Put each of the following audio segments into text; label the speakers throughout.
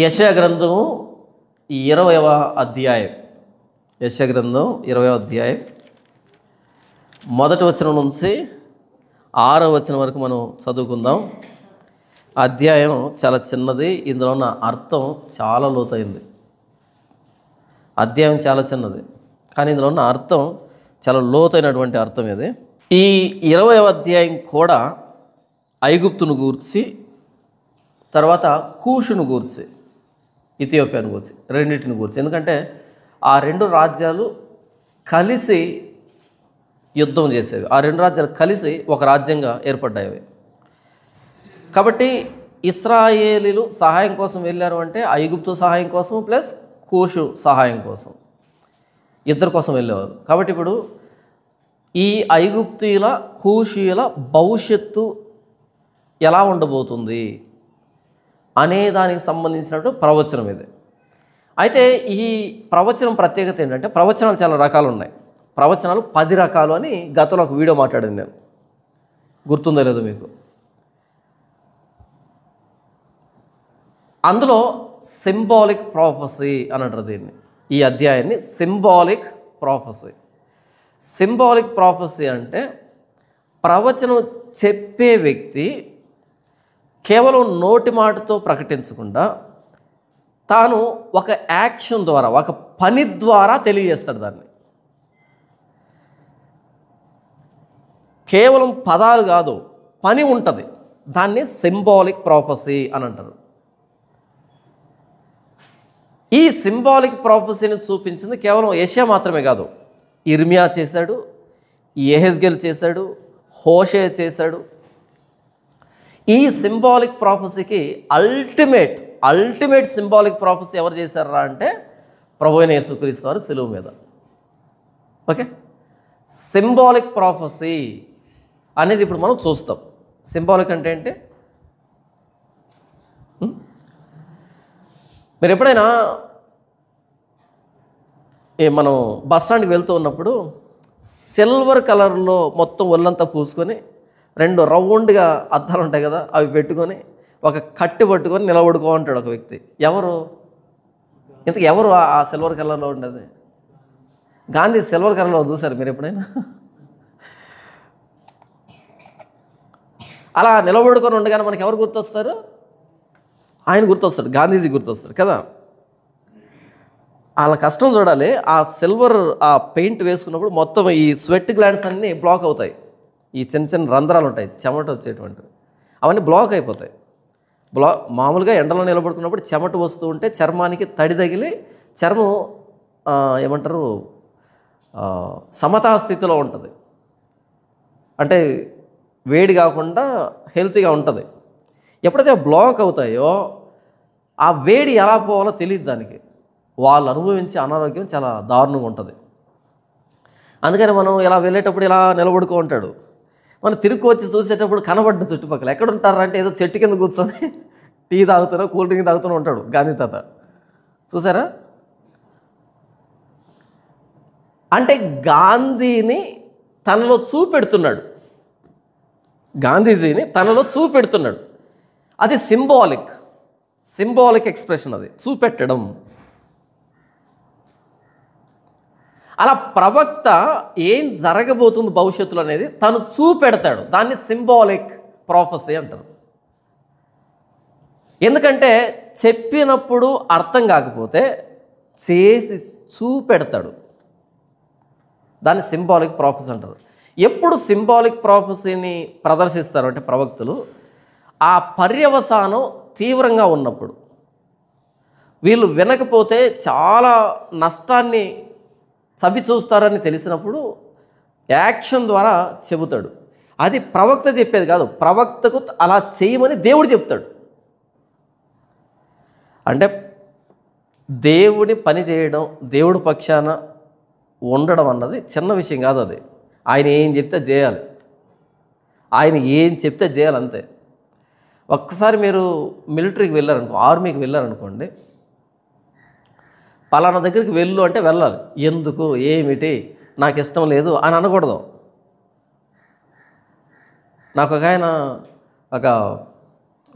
Speaker 1: యెషయా గ్రంథము 20వ అధ్యాయం. యెషయా గ్రంథం 20వ అధ్యాయం మొదటి వచనం నుంచి 6వ వచనం వరకు మనం చదువుకుందాం. అధ్యాయం చాలా చిన్నది, ఇందులో ఉన్న అర్థం చాలా లోతైంది. అధ్యాయం చాలా చిన్నది, కానీ ఇందులో ఉన్న అర్థం చాలా లోతైనటువంటి అర్థం ఇది. ఈ 20వ అధ్యాయం కూడా ఐగుప్తును గూర్చి, తర్వాత కూషును గూర్చి, ఇథియోపియాను గూర్చి, రెండింటిని గూర్చి. ఎందుకంటే ఆ రెండు రాజ్యాలు కలిసి యుద్ధం చేసేవి. ఆ రెండు రాజ్యాలు కలిసి ఒక రాజ్యంగా ఏర్పడ్డాయి. కాబట్టి ఇశ్రాయేలీలు సహాయం కోసం వెళ్ళారు అంటే ఐగుప్తు సహాయం కోసం ప్లస్ కూషు సహాయం కోసం, ఇద్దరి కోసం వెళ్ళేవారు. కాబట్టి ఇప్పుడు ఈ ఐగుప్తీయుల కూషీయుల భవిష్యత్తు ఎలా ఉండబోతుంది అనే దానికి సంబంధించినట్టు ప్రవచనం ఇది. అయితే ఈ ప్రవచనం ప్రత్యేకత ఏంటంటే, ప్రవచనాలు చాలా రకాలు ఉన్నాయి. ప్రవచనాలు 10 రకాలు అని గతంలో ఒక వీడియో మాట్లాడాను నేను, గుర్తుందో లేదో మీకు. అందులో సింబాలిక్ ప్రాఫెసీ అని అంటారు దీన్ని. ఈ అధ్యాయాన్ని సింబాలిక్ ప్రాఫెసీ. సింబాలిక్ ప్రాఫెసీ అంటే ప్రవచనం చెప్పే వ్యక్తి కేవలం నోటి మాటతో ప్రకటించకుండా తాను ఒక యాక్షన్ ద్వారా, ఒక పని ద్వారా తెలియజేస్తాడు దాన్ని. కేవలం పదాలు కాదు, పని ఉంటుంది. దాన్ని సింబాలిక్ ప్రాఫెసీ అని అంటారు. ఈ సింబాలిక్ ప్రాఫెసీని చూపించింది కేవలం యెషయా మాత్రమే కాదు. ఇర్మియా చేశాడు, యెహెజ్కేలు చేశాడు, హోషేయ చేశాడు. ఈ సింబాలిక్ ప్రాఫెసీకి అల్టిమేట్ సింబాలిక్ ప్రాఫెసీ ఎవరు చేశారా అంటే ప్రభువైన యేసుక్రీస్తు వారు సిలువ మీద. ఓకే, సింబాలిక్ ప్రాఫెసీ అనేది ఇప్పుడు మనం చూస్తాం. సింబాలిక్ అంటే ఏంటి? మీరు ఎప్పుడైనా మనం బస్ స్టాండ్కి వెళ్తూ ఉన్నప్పుడు సిల్వర్ కలర్లో మొత్తం ఒళ్ళంతా పూసుకొని 2 రౌండ్గా అద్దాలు ఉంటాయి కదా, అవి పెట్టుకొని ఒక కట్టి పట్టుకొని నిలబడుకో ఉంటాడు ఒక వ్యక్తి. ఇంతకు ఎవరు ఆ సిల్వర్ కలర్లో ఉండేది? గాంధీ సిల్వర్ కలర్లో చూసారు మీరు ఎప్పుడైనా? అలా నిలబడుకొని ఉండగానే మనకి ఎవరు గుర్తొస్తారు? ఆయన గుర్తొస్తాడు, గాంధీజీ గుర్తొస్తాడు కదా. వాళ్ళ కష్టం చూడాలి. ఆ సిల్వర్ ఆ పెయింట్ వేసుకున్నప్పుడు మొత్తం ఈ స్వెట్ గ్లాండ్స్ అన్నీ బ్లాక్ అవుతాయి. ఈ చిన్న చిన్న రంధ్రాలు ఉంటాయి, చెమట వచ్చేటువంటివి, అవన్నీ బ్లాక్ అయిపోతాయి. మామూలుగా ఎండలో నిలబడుకున్నప్పుడు చెమట వస్తూ ఉంటే చర్మానికి తడి తగిలి చర్మం ఏమంటారు, సమతా స్థితిలో ఉంటుంది. అంటే వేడి కాకుండా హెల్తీగా ఉంటుంది. ఎప్పుడైతే బ్లాక్ అవుతాయో ఆ వేడి ఎలా పోవాలో తెలియదు దానికి. వాళ్ళు అనుభవించే అనారోగ్యం చాలా దారుణంగా ఉంటుంది. అందుకని మనం ఇలా వెళ్ళేటప్పుడు ఇలా నిలబడుకో ఉంటాడు. మనం తిరుగు వచ్చి చూసేటప్పుడు కనబడ్డ చుట్టుపక్కల ఎక్కడ ఉంటారంటే ఏదో చెట్టు కింద కూర్చొని టీ తాగుతున్నా, కూల్ డ్రింక్ తాగుతూనే ఉంటాడు గాంధీ తాత. చూసారా? అంటే గాంధీని తనలో చూపెడుతున్నాడు, గాంధీజీని తనలో చూపెడుతున్నాడు. అది సింబాలిక్ ఎక్స్ప్రెషన్, అది చూపెట్టడం. అలా ప్రవక్త ఏం జరగబోతుంది భవిష్యత్తులో అనేది తను చూపెడతాడు. దాన్ని సింబాలిక్ ప్రాఫెసీ అంటారు. ఎందుకంటే చెప్పినప్పుడు అర్థం కాకపోతే చేసి చూపెడతాడు. దాన్ని సింబాలిక్ ప్రాఫెసీ అంటారు. ఎప్పుడు సింబాలిక్ ప్రాఫెసీని ప్రదర్శిస్తారు అంటే ప్రవక్తలు ఆ పర్యవసానం తీవ్రంగా ఉన్నప్పుడు, వీళ్ళు వినకపోతే చాలా నష్టాన్ని చవి చూస్తారని తెలిసినప్పుడు యాక్షన్ ద్వారా చెబుతాడు. అది ప్రవక్త చెప్పేది కాదు, ప్రవక్తకు అలా చేయమని దేవుడు చెప్తాడు. అంటే దేవుడి పని చేయడం, దేవుడి పక్షాన ఉండడం అన్నది చిన్న విషయం కాదు. అది ఆయన ఏం చెప్తే చేయాలి, ఆయన ఏం చెప్తే చేయాలి, అంతే. ఒక్కసారి మీరు మిలిటరీకి వెళ్ళారనుకో, ఆర్మీకి వెళ్ళారనుకోండి, పలానా దగ్గరికి వెళ్ళు అంటే వెళ్ళాలి. ఎందుకు, ఏమిటి, నాకు ఇష్టం లేదు అని అనకూడదు. నాకు ఒక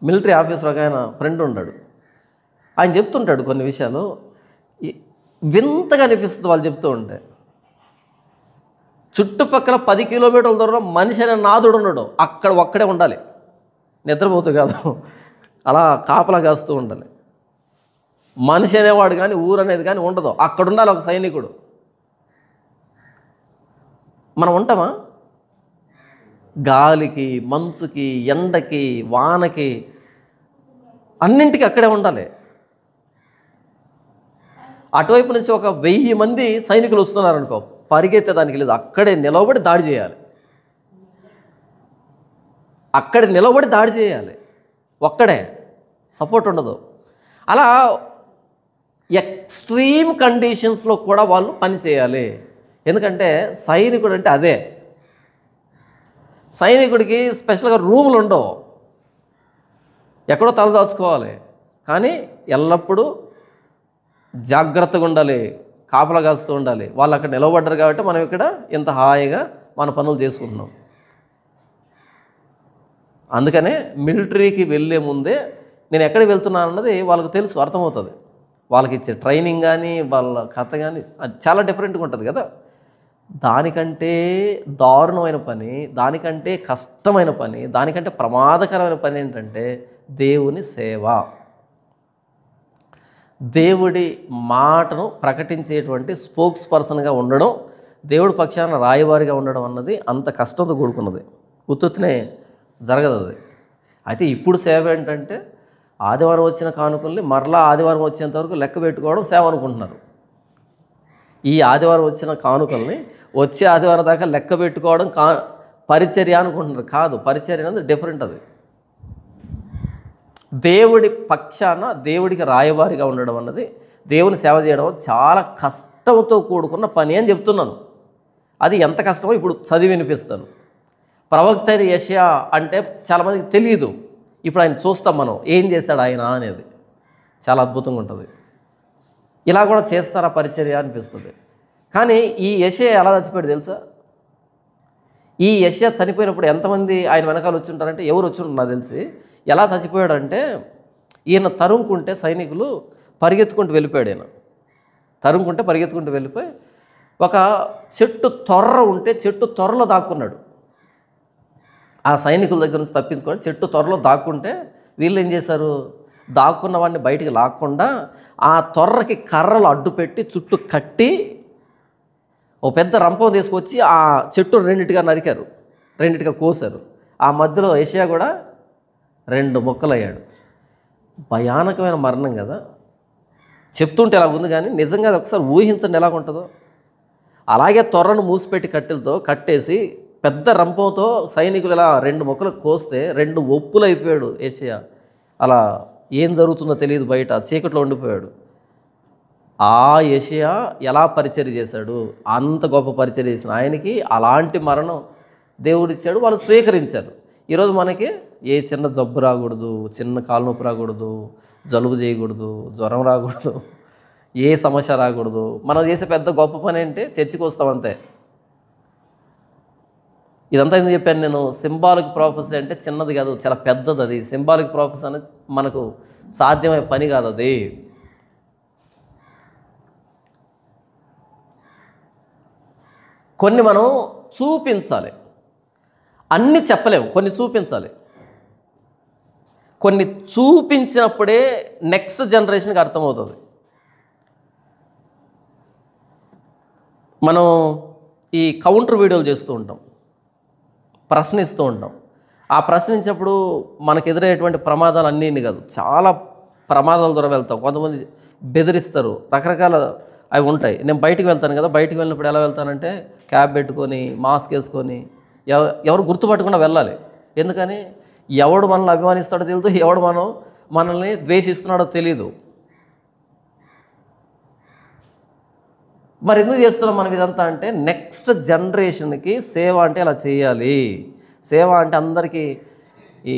Speaker 1: మిలిటరీ ఆఫీసర్ ఒక ఆయన ఫ్రెండ్ ఉన్నాడు. ఆయన చెప్తుంటాడు కొన్ని విషయాలు, వింతగా అనిపిస్తుంది వాళ్ళు చెప్తూ ఉంటే. చుట్టుపక్కల 10 కిలోమీటర్ల దూరంలో మనిషి అనే నాదుడు ఉన్నాడు, అక్కడ ఒక్కడే ఉండాలి, నిద్రపోతూ కాదు, అలా కాపలా కాస్తూ ఉండాలి. మనిషి అనేవాడు కానీ ఊరు అనేది కానీ ఉండదు, అక్కడ ఉండాలి ఒక సైనికుడు. మనం ఉంటామా? గాలికి, మంచుకి, ఎండకి, వానకి, అన్నింటికి అక్కడే ఉండాలి. అటువైపు నుంచి ఒక 1000 మంది సైనికులు వస్తున్నారనుకో, పరిగెత్తేదానికి లేదు, అక్కడే నిలబడి దాడి చేయాలి. అక్కడే నిలబడి దాడి చేయాలి, ఒక్కడే, సపోర్ట్ ఉండదు. అలా ఎక్స్ట్రీమ్ కండిషన్స్లో కూడా వాళ్ళు పని చేయాలి. ఎందుకంటే సైనికుడు అంటే అదే. సైనికుడికి స్పెషల్గా రూములు ఉండవు, ఎక్కడో తలదాచుకోవాలి, కానీ ఎల్లప్పుడూ జాగ్రత్తగా ఉండాలి, కాపలా కాస్తూ ఉండాలి. వాళ్ళు అక్కడ నిలబడ్డారు కాబట్టి మనం ఇక్కడ ఇంత హాయిగా మన పనులు చేసుకుంటున్నాం. అందుకనే మిలిటరీకి వెళ్ళే ముందే నేను ఎక్కడికి వెళ్తున్నాను అన్నది వాళ్ళకి తెలుసు, అర్థమవుతుంది. వాళ్ళకి ఇచ్చే ట్రైనింగ్ కానీ వాళ్ళ కథ కానీ అది చాలా డిఫరెంట్గా ఉంటుంది కదా. దానికంటే దారుణమైన పని, దానికంటే కష్టమైన పని, దానికంటే ప్రమాదకరమైన పని ఏంటంటే దేవుని సేవ. దేవుడి మాటను ప్రకటించేటువంటి స్పోక్స్ పర్సన్గా ఉండడం, దేవుడి పక్షాన రాయవారిగా ఉండడం అన్నది అంత కష్టంతో కూడుకున్నది, ఉత్తునే జరగదు అది. అయితే ఇప్పుడు సేవ ఏంటంటే ఆదివారం వచ్చిన కానుకల్ని మరలా ఆదివారం వచ్చేంత వరకు లెక్క పెట్టుకోవడం సేవ అనుకుంటున్నారు. ఈ ఆదివారం వచ్చిన కానుకల్ని వచ్చే ఆదివారం దాకా లెక్క పెట్టుకోవడం పరిచర్య అనుకుంటున్నారు. కాదు, పరిచర్య అనేది డిఫరెంట్. అది దేవుడి పక్షాన దేవుడికి రాయవారిగా ఉండడం అన్నది, దేవుని సేవ చేయడం చాలా కష్టంతో కూడుకున్న పని అని చెప్తున్నాను. అది ఎంత కష్టమో ఇప్పుడు చదివి వినిపిస్తాను. ప్రవక్త అయిన యెషయా అంటే చాలామందికి తెలియదు. ఇప్పుడు ఆయన చూస్తాం మనం, ఏం చేశాడు ఆయన అనేది, చాలా అద్భుతంగా ఉంటుంది. ఇలా కూడా చేస్తారా పరిచర్య అనిపిస్తుంది. కానీ ఈ యెషయా ఎలా చచ్చిపోయాడు తెలుసా? ఈ యెషయా చనిపోయినప్పుడు ఎంతమంది ఆయన వెనకాల వచ్చి ఉంటారంటే, ఎవరు వచ్చి ఉంటారు నాకు తెలిసి. ఎలా చచ్చిపోయాడంటే, ఈయన తరుముకుంటే సైనికులు పరిగెత్తుకుంటూ వెళ్ళిపోయాడు. ఈయన తరుముకుంటే పరిగెత్తుకుంటూ వెళ్ళిపోయి ఒక చెట్టు తొర్ర ఉంటే చెట్టు తొర్రలో దాక్కున్నాడు. ఆ సైనికుల దగ్గర నుంచి తప్పించుకొని చెట్టు తొర్రలో దాక్కుంటే వీళ్ళు ఏం చేశారు, దాక్కున్న వాడిని బయటికి లాక్కుండా ఆ తొర్రకి కర్రలు అడ్డు పెట్టి చుట్టూ కట్టి ఓ పెద్ద రంపం తీసుకొచ్చి ఆ చెట్టు రెండింటిగా నరికారు, రెండింటిగా కోసారు. ఆ మధ్యలో యెషయా కూడా 2 ముక్కలయ్యాడు. భయానకమైన మరణం కదా, చెప్తుంటే ఎలా ఉంది, కానీ నిజంగా ఒకసారి ఊహించండి ఎలాగుంటుందో. అలాగే తొర్రను మూసిపెట్టి కట్టెలతో కట్టేసి పెద్ద రంపంతో సైనికులు ఇలా 2 ముక్కలు కోస్తే 2 ఒప్పులు అయిపోయాడు యెషయా. అలా ఏం జరుగుతుందో తెలియదు, బయట చీకట్లో ఉండిపోయాడు. ఆ యెషయా ఎలా పరిచర్య చేశాడు, అంత గొప్ప పరిచర్య చేసిన ఆయనకి అలాంటి మరణం దేవుడిచ్చాడు, వాళ్ళు స్వీకరించారు. ఈరోజు మనకి ఏ చిన్న జబ్బు రాకూడదు, చిన్న కాలు నొప్పి రాకూడదు, జలుబు చేయకూడదు, జ్వరం రాకూడదు, ఏ సమస్య రాకూడదు. మనం చేసే పెద్ద గొప్ప పని ఏంటి, చర్చికి వస్తామంతే. ఇదంతా ఎందుకు చెప్పాను నేను? సింబాలిక్ ప్రాఫెసీ అంటే చిన్నది కాదు, చాలా పెద్దది. అది సింబాలిక్ ప్రాఫెసీ అనేది మనకు సాధ్యమయ్యే పని కాదు. అది కొన్ని మనం చూపించాలి, అన్నీ చెప్పలేము, కొన్ని చూపించాలి. కొన్ని చూపించినప్పుడే నెక్స్ట్ జనరేషన్కి అర్థమవుతుంది. మనం ఈ కౌంటర్ వీడియోలు చేస్తూ ఉంటాం, ప్రశ్నిస్తూ ఉంటాం. ఆ ప్రశ్నించినప్పుడు మనకు ఎదురయ్యేటువంటి ప్రమాదాలు అన్నీ కాదు, చాలా ప్రమాదాల ద్వారా వెళ్తాం. కొంతమంది బెదిరిస్తారు, రకరకాల అవి ఉంటాయి. నేను బయటికి వెళ్తాను కదా, బయటికి వెళ్ళినప్పుడు ఎలా వెళ్తానంటే క్యాబ్ పెట్టుకొని మాస్క్ వేసుకొని, ఎవరు గుర్తుపట్టకుండా వెళ్ళాలి. ఎందుకని? ఎవడు మనల్ని అభిమానిస్తాడో తెలియదు, ఎవడు మనల్ని ద్వేషిస్తున్నాడో తెలీదు. మరి ఎందుకు చేస్తున్నాం మనం ఇదంతా అంటే, నెక్స్ట్ జనరేషన్కి సేవ అంటే అలా చేయాలి. సేవ అంటే అందరికీ ఈ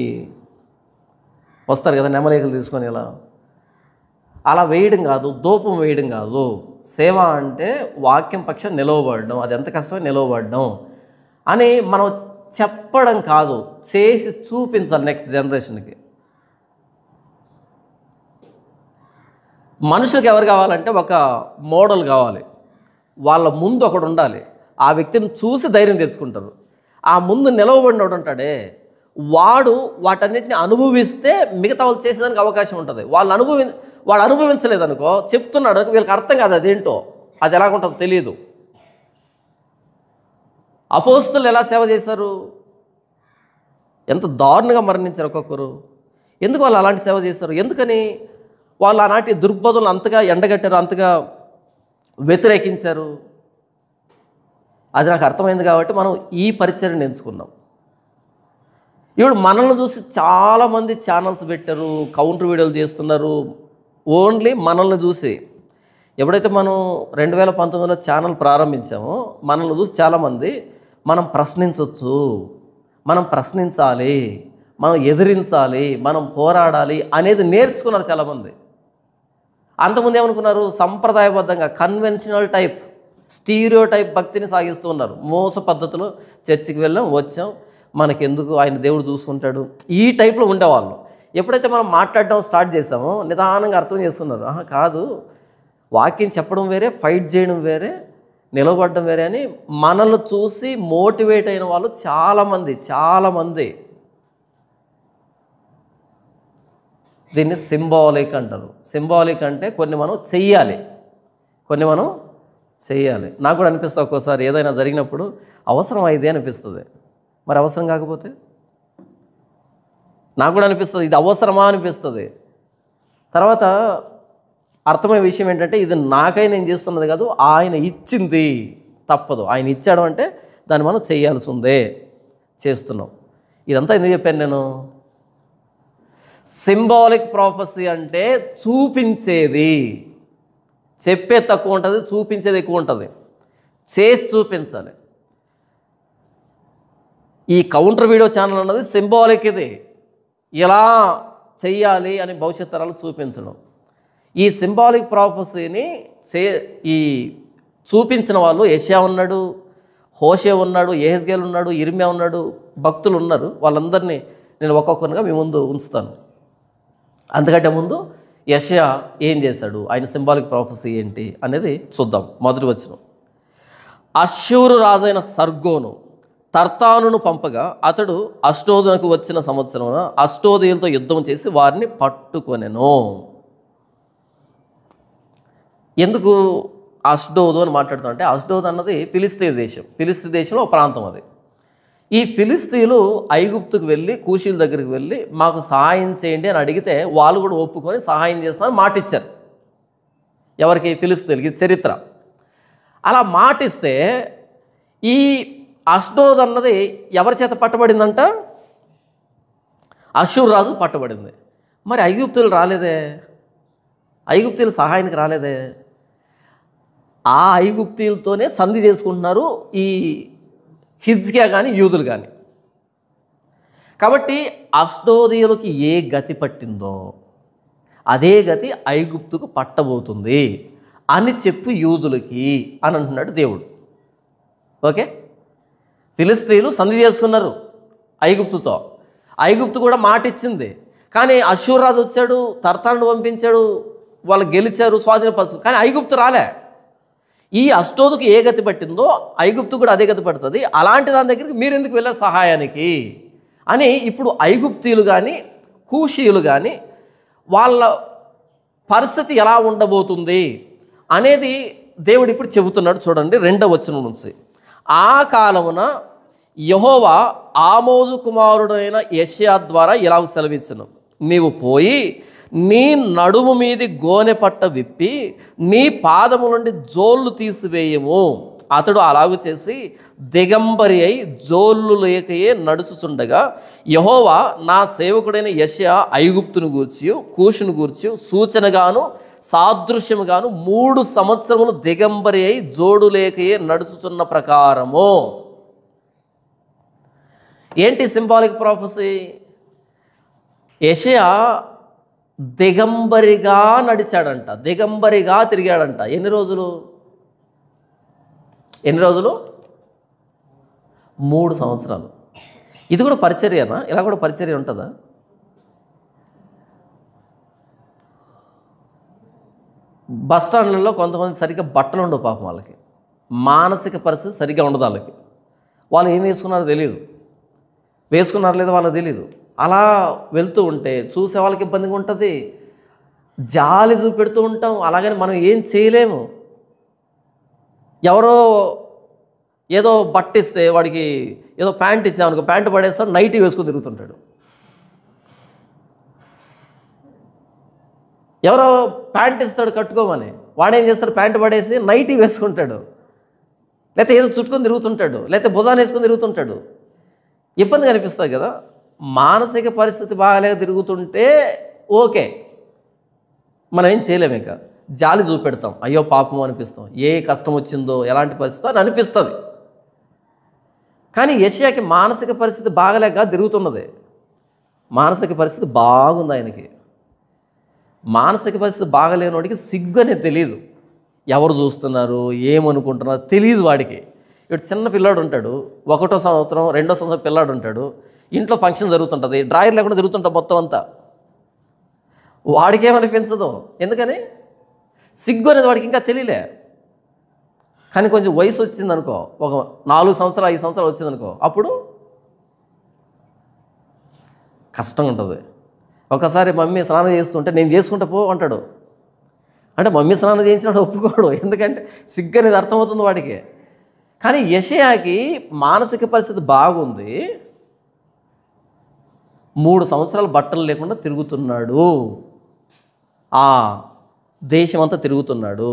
Speaker 1: వస్తారు కదా నెమలేకలు తీసుకొని అలా వేయడం కాదు, ధూపం వేయడం కాదు. సేవ అంటే వాక్యం పక్షం నిలవబడడం, అది ఎంత కష్టమో నిలవబడడం అని మనం చెప్పడం కాదు, చేసి చూపించాలి నెక్స్ట్ జనరేషన్కి. మనుషులకు ఎవరు కావాలంటే ఒక మోడల్ కావాలి, వాళ్ళ ముందు ఒకడు ఉండాలి, ఆ వ్యక్తిని చూసి ధైర్యం తెచ్చుకుంటారు. ఆ ముందు నిలవబడినోడు ఉంటాడే, వాడు వాటన్నిటిని అనుభవిస్తే మిగతా వాళ్ళు చేసేదానికి అవకాశం ఉంటుంది. వాడు అనుభవించలేదనుకో, చెప్తున్నాడు వీళ్ళకి అర్థం కాదు అదేంటో, అది ఎలాగుంటుందో తెలియదు. అపోస్తులు ఎలా సేవ చేశారు, ఎంత దారుణంగా మరణించారు ఒక్కొక్కరు. ఎందుకు వాళ్ళు అలాంటి సేవ చేశారు? ఎందుకని? వాళ్ళు ఆనాటి దుర్బోధనలు అంతగా ఎండగట్టారు, అంతగా వ్యతిరేకించారు. అది నాకు అర్థమైంది కాబట్టి మనం ఈ పరిచర్యను ఎంచుకున్నాం. ఇప్పుడు మనల్ని చూసి చాలామంది ఛానల్స్ పెట్టారు, కౌంటర్ వీడియోలు చేస్తున్నారు, ఓన్లీ మనల్ని చూసి. ఎప్పుడైతే మనం 2019లో ఛానల్ ప్రారంభించామో మనల్ని చూసి చాలామంది మనం ప్రశ్నించవచ్చు, మనం ప్రశ్నించాలి, మనం ఎదిరించాలి, మనం పోరాడాలి అనేది నేర్చుకున్నారు చాలామంది. అంతకుముందు ఏమనుకున్నారు? సంప్రదాయబద్ధంగా కన్వెన్షనల్ టైప్, స్టీరియో టైప్ భక్తిని సాగిస్తూ ఉన్నారు. మోస పద్ధతిలో చర్చికి వెళ్ళాం, వచ్చాం, మనకెందుకు, ఆయన దేవుడు చూసుకుంటాడు, ఈ టైప్లో ఉండేవాళ్ళు. ఎప్పుడైతే మనం మాట్లాడడం స్టార్ట్ చేసామో నిదానంగా అర్థం చేసుకున్నారు, కాదు, వాక్యం చెప్పడం వేరే, ఫైట్ చేయడం వేరే, నిలబడడం వేరే అని మనల్ని చూసి మోటివేట్ అయిన వాళ్ళు చాలామంది. దీన్ని సింబాలిక్ అంటారు. సింబాలిక్ అంటే కొన్ని మనం చెయ్యాలి. నాకు కూడా అనిపిస్తుంది ఒక్కోసారి ఏదైనా జరిగినప్పుడు అవసరం అయితే అనిపిస్తుంది. మరి అవసరం కాకపోతే నాకు కూడా అనిపిస్తుంది ఇది అవసరమా అనిపిస్తుంది. తర్వాత అర్థమయ్యే విషయం ఏంటంటే ఇది నాకై నేను చేస్తున్నది కాదు, ఆయన ఇచ్చింది, తప్పదు. ఆయన ఇచ్చాడు అంటే దాన్ని మనం చేయాల్సి ఉందే, చేస్తున్నాం. ఇదంతా ఎందుకు చెప్పాను నేను? సింబాలిక్ ప్రాఫెసీ అంటే చూపించేది. చెప్పేది తక్కువ ఉంటుంది, చూపించేది ఎక్కువ ఉంటుంది. చేసి చూపించాలి. ఈ కౌంటర్ వీడియో ఛానల్ అన్నది సింబాలిక్. ఇది ఎలా చెయ్యాలి అని భవిష్యత్ తరాలు చూపించడం. ఈ సింబాలిక్ ప్రాఫెసీని ఈ చూపించిన వాళ్ళు యెషయా ఉన్నాడు, హోషే ఉన్నాడు, యెహెజ్కేలు ఉన్నాడు, ఇర్మియా ఉన్నాడు, భక్తులు ఉన్నారు. వాళ్ళందరినీ నేను ఒక్కొక్కరిగా మీ ముందు ఉంచుతాను. అంతకంటే ముందు యెషయా ఏం చేశాడు, ఆయన సింబాలిక్ ప్రాఫెసీ ఏంటి అనేది చూద్దాం. మొదటి వచనం, అష్షూరు రాజైన సర్గోను తర్తానును పంపగా అతడు అష్టోదునకు వచ్చిన సంవత్సరమున అష్టోదయులతో యుద్ధం చేసి వారిని పట్టుకొనెను. ఎందుకు అష్డోదు అని మాట్లాడుతామంటే, అష్డోదు అన్నది ఫిలిస్తీ దేశంలో ఒక ప్రాంతం. అది ఈ ఫిలిస్తీన్లు ఐగుప్తుకు వెళ్ళి కూషీల దగ్గరికి వెళ్ళి మాకు సహాయం చేయండి అని అడిగితే వాళ్ళు కూడా ఒప్పుకొని సహాయం చేస్తామని మాట ఇచ్చారు. ఎవరికి? ఫిలిస్తీన్లకి. ఇది చరిత్ర. అలా మాటిస్తే ఈ అష్డోద్ అన్నది ఎవరి చేత పట్టబడిందంట? అష్షూరు రాజు పట్టబడింది. మరి ఐగుప్తులు రాలేదే, ఐగుప్తులు సహాయానికి రాలేదే. ఆ ఐగుప్తీలతోనే సంధి చేసుకుంటున్నారు ఈ హిజ్కియా కానీ యూదులు కానీ. కాబట్టి అష్డోదీయులకి ఏ గతి పట్టిందో అదే గతి ఐగుప్తుకు పట్టబోతుంది అని చెప్పు యూదులకి అని అంటున్నాడు దేవుడు. ఓకే, ఫిలిస్తీన్లు సంధి చేసుకున్నారు ఐగుప్తుతో. ఐగుప్తు కూడా మాట ఇచ్చింది. కానీ అష్షూరు రాజు వచ్చాడు, తర్తాను పంపించాడు, వాళ్ళు గెలిచారు, స్వాధీనపరచు. కానీ ఐగుప్తు రాలే. ఈ అష్టోదుకు ఏ గతి పట్టిందో ఐగుప్తు కూడా అదే గతి పడుతుంది. అలాంటి దాని దగ్గరికి మీరు ఎందుకు వెళ్ళారు సహాయానికి అని ఇప్పుడు ఐగుప్తీయులు కానీ కూషీయులు కానీ వాళ్ళ పరిస్థితి ఎలా ఉండబోతుంది అనేది దేవుడు ఇప్పుడు చెబుతున్నాడు. చూడండి 2వ వచనం నుంచి, ఆ కాలమున యెహోవా ఆమోజు కుమారుడైన యెషయా ద్వారా ఇలా సెలవిచ్చును, నీవు పోయి నీ నడుము మీది గోనె పట్ట విప్పి నీ పాదము నుండి జోళ్ళు తీసివేయము. అతడు అలాగు చేసి దిగంబరి అయి జోళ్ళు లేకయే నడుచుచుండగా యెహోవా నా సేవకుడైన యెషయా ఐగుప్తును గూర్చి కూషును గూర్చి సూచనగాను సాదృశ్యముగాను 3 సంవత్సరములు దిగంబరి అయి జోడు లేకయే నడుచుచున్న ప్రకారము. ఏంటి సింబాలిక్ ప్రాఫెసీ? యెషయా దిగంబరిగా నడిచాడంట, దిగంబరిగా తిరిగాడంట. ఎన్ని రోజులు? 3 సంవత్సరాలు. ఇది కూడా పరిచర్యనా? ఇలా కూడా పరిచర్య ఉంటుందా? బస్ స్టాండ్లలో కొంతమంది సరిగ్గా బట్టలు ఉండవు పాపం, వాళ్ళకి మానసిక పరిస్థితి సరిగ్గా ఉండదు. వాళ్ళు ఏం వేసుకున్నారో తెలియదు, వేసుకున్నారో లేదో వాళ్ళకి తెలియదు. అలా వెళ్తూ ఉంటే చూసే వాళ్ళకి ఇబ్బందిగా ఉంటుంది, జాలి చూపెడుతూ ఉంటాం. అలాగని మనం ఏం చేయలేము. ఎవరో ఏదో బట్ట ఇస్తే వాడికి ఏదో ప్యాంట్ ఇచ్చామనుకో, ప్యాంటు పడేస్తాడు, నైటీ వేసుకొని తిరుగుతుంటాడు. ఎవరో ప్యాంట్ ఇస్తాడు కట్టుకోమని, వాడేం చేస్తాడు, ప్యాంటు పడేసి నైటీ వేసుకుంటాడు, లేకపోతే ఏదో చుట్టుకొని తిరుగుతుంటాడు, లేకపోతే భుజాన్ని వేసుకొని తిరుగుతుంటాడు. ఇబ్బంది కనిపిస్తుంది కదా. మానసిక పరిస్థితి బాగాలేక తిరుగుతుంటే ఓకే, మనం ఏం చేయలేము. ఇక జాలి చూపెడతాం, అయ్యో పాపం అనిపిస్తాం, ఏ కష్టం వచ్చిందో ఎలాంటి పరిస్థితి అని అనిపిస్తుంది. కానీ యెషయాకి మానసిక పరిస్థితి బాగలేక తిరుగుతున్నది. మానసిక పరిస్థితి బాగుంది ఆయనకి. మానసిక పరిస్థితి బాగలేనోడికి సిగ్గు అనేది తెలియదు. ఎవరు చూస్తున్నారు, ఏమనుకుంటున్నారు తెలియదు వాడికి. ఇప్పుడు చిన్న పిల్లాడు ఉంటాడు, 1వ సంవత్సరం 2వ సంవత్సరం పిల్లాడు ఉంటాడు, ఇంట్లో ఫంక్షన్ జరుగుతుంటుంది, డ్రాయర్ లేకుండా తిరుగుతుంటాం మొత్తం అంతా. వాడికి ఏమనిపించదు, ఎందుకని సిగ్గు అనేది వాడికి ఇంకా తెలియలే. కానీ కొంచెం వయసు వచ్చిందనుకో, ఒక 4 సంవత్సరాలు 5 సంవత్సరాలు వచ్చిందనుకో, అప్పుడు కష్టం ఉంటుంది. ఒకసారి మమ్మీ స్నానం చేస్తుంటే నేను చేసుకుంటా పో అంటాడు. అంటే మమ్మీ స్నానం చేయించినాడు ఒప్పుకోడు, ఎందుకంటే సిగ్గు అనేది అర్థమవుతుంది వాడికి. కానీ యెషయాకి మానసిక పరిస్థితి బాగుంది, 3 సంవత్సరాలు బట్టలు లేకుండా తిరుగుతున్నాడు, ఆ దేశం అంతా తిరుగుతున్నాడు.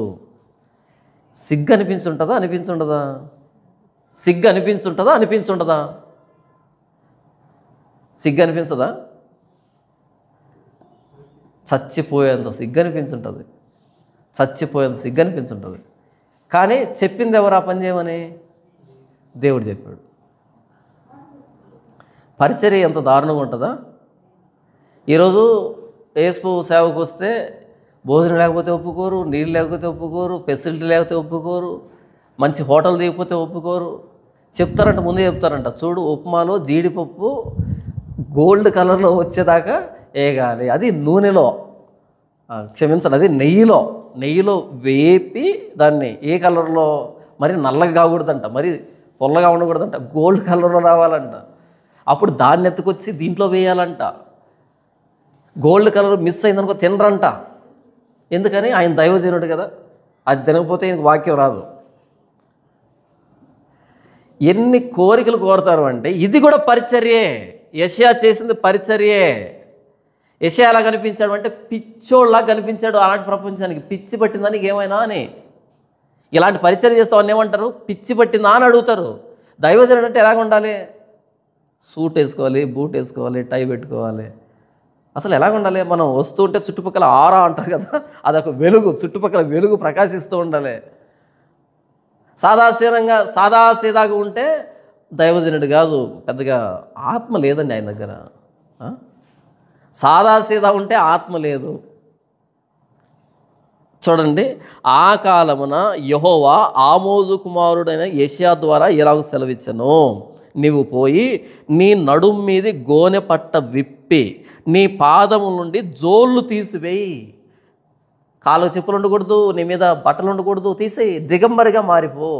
Speaker 1: సిగ్గు అనిపించుంటుందా అనిపించుండదా? సిగ్గు అనిపించుంటుందా అనిపించుండదా? సిగ్గు అనిపించదా? చచ్చిపోయేంత సిగ్గు అనిపించుంటుంది, చచ్చిపోయేంత సిగ్గు అనిపించుంటుంది. కానీ చెప్పింది ఎవరు ఆ పని చేయమని? దేవుడు చెప్పాడు. పరిచర్య ఎంత దారుణంగా ఉంటుందా? ఈరోజు యేసు సేవకు వస్తే భోజనం లేకపోతే ఒప్పుకోరు, నీళ్ళు లేకపోతే ఒప్పుకోరు, ఫెసిలిటీ లేకపోతే ఒప్పుకోరు, మంచి హోటల్ దిగిపోతే ఒప్పుకోరు. చెప్తారంట, ముందే చెప్తారంట, చూడు ఉప్మాలో జీడిపప్పు గోల్డ్ కలర్లో వచ్చేదాకా వేగాలి, అది నూనెలో, క్షమించండి, అది నెయ్యిలో వేపి దాన్ని ఏ కలర్లో, మరి నల్లగా కాకూడదంట, మరి పొల్లగా ఉండకూడదంట, గోల్డ్ కలర్లో రావాలంట. అప్పుడు దాన్ని ఎత్తుకొచ్చి దీంట్లో వేయాలంట. గోల్డ్ కలర్ మిస్ అయిందనుకో తినరంట. ఎందుకని? ఆయన దైవజనుడు కదా, అది తినకపోతే ఆయనకు వాక్యం రాదు. ఎన్ని కోరికలు కోరుతారు అంటే ఇది కూడా పరిచర్యే. యెషయా చేసింది పరిచర్యే. యెషయా ఎలా కనిపించాడు అంటే పిచ్చోళ్ళలా కనిపించాడు అలాంటి ప్రపంచానికి. పిచ్చి పట్టిందానికి ఏమైనా అని ఇలాంటి పరిచర్య చేస్తామని ఏమంటారు? పిచ్చి పట్టిందా అని అడుగుతారు. దైవజనుడు అంటే ఎలాగ ఉండాలి? సూట్ వేసుకోవాలి, బూట్ వేసుకోవాలి, టై పెట్టుకోవాలి. అసలు ఎలాగ ఉండాలి? మనం వస్తూ ఉంటే చుట్టుపక్కల ఆరా అంటారు కదా, అదొక వెలుగు, చుట్టుపక్కల వెలుగు ప్రకాశిస్తూ ఉండాలి. సాదాసీదాగా ఉంటే దైవజనుడు కాదు. పెద్దగా ఆత్మ లేదండి ఆయన దగ్గర. సాదాసీదా ఉంటే ఆత్మ లేదు. చూడండి, ఆ కాలమున యెహోవా ఆమోజు కుమారుడైన యెషయా ద్వారా ఇలాగ సెలవిచ్చెను, నీవు పోయి నీ నడుం మీది గోనె పట్ట విప్పి నీ పాదము నుండి జోళ్ళు తీసివేయి. కాళ్ళకు చెప్పులు ఉండకూడదు, నీ మీద బట్టలు ఉండకూడదు, తీసేయి, దిగంబరిగా మారిపో.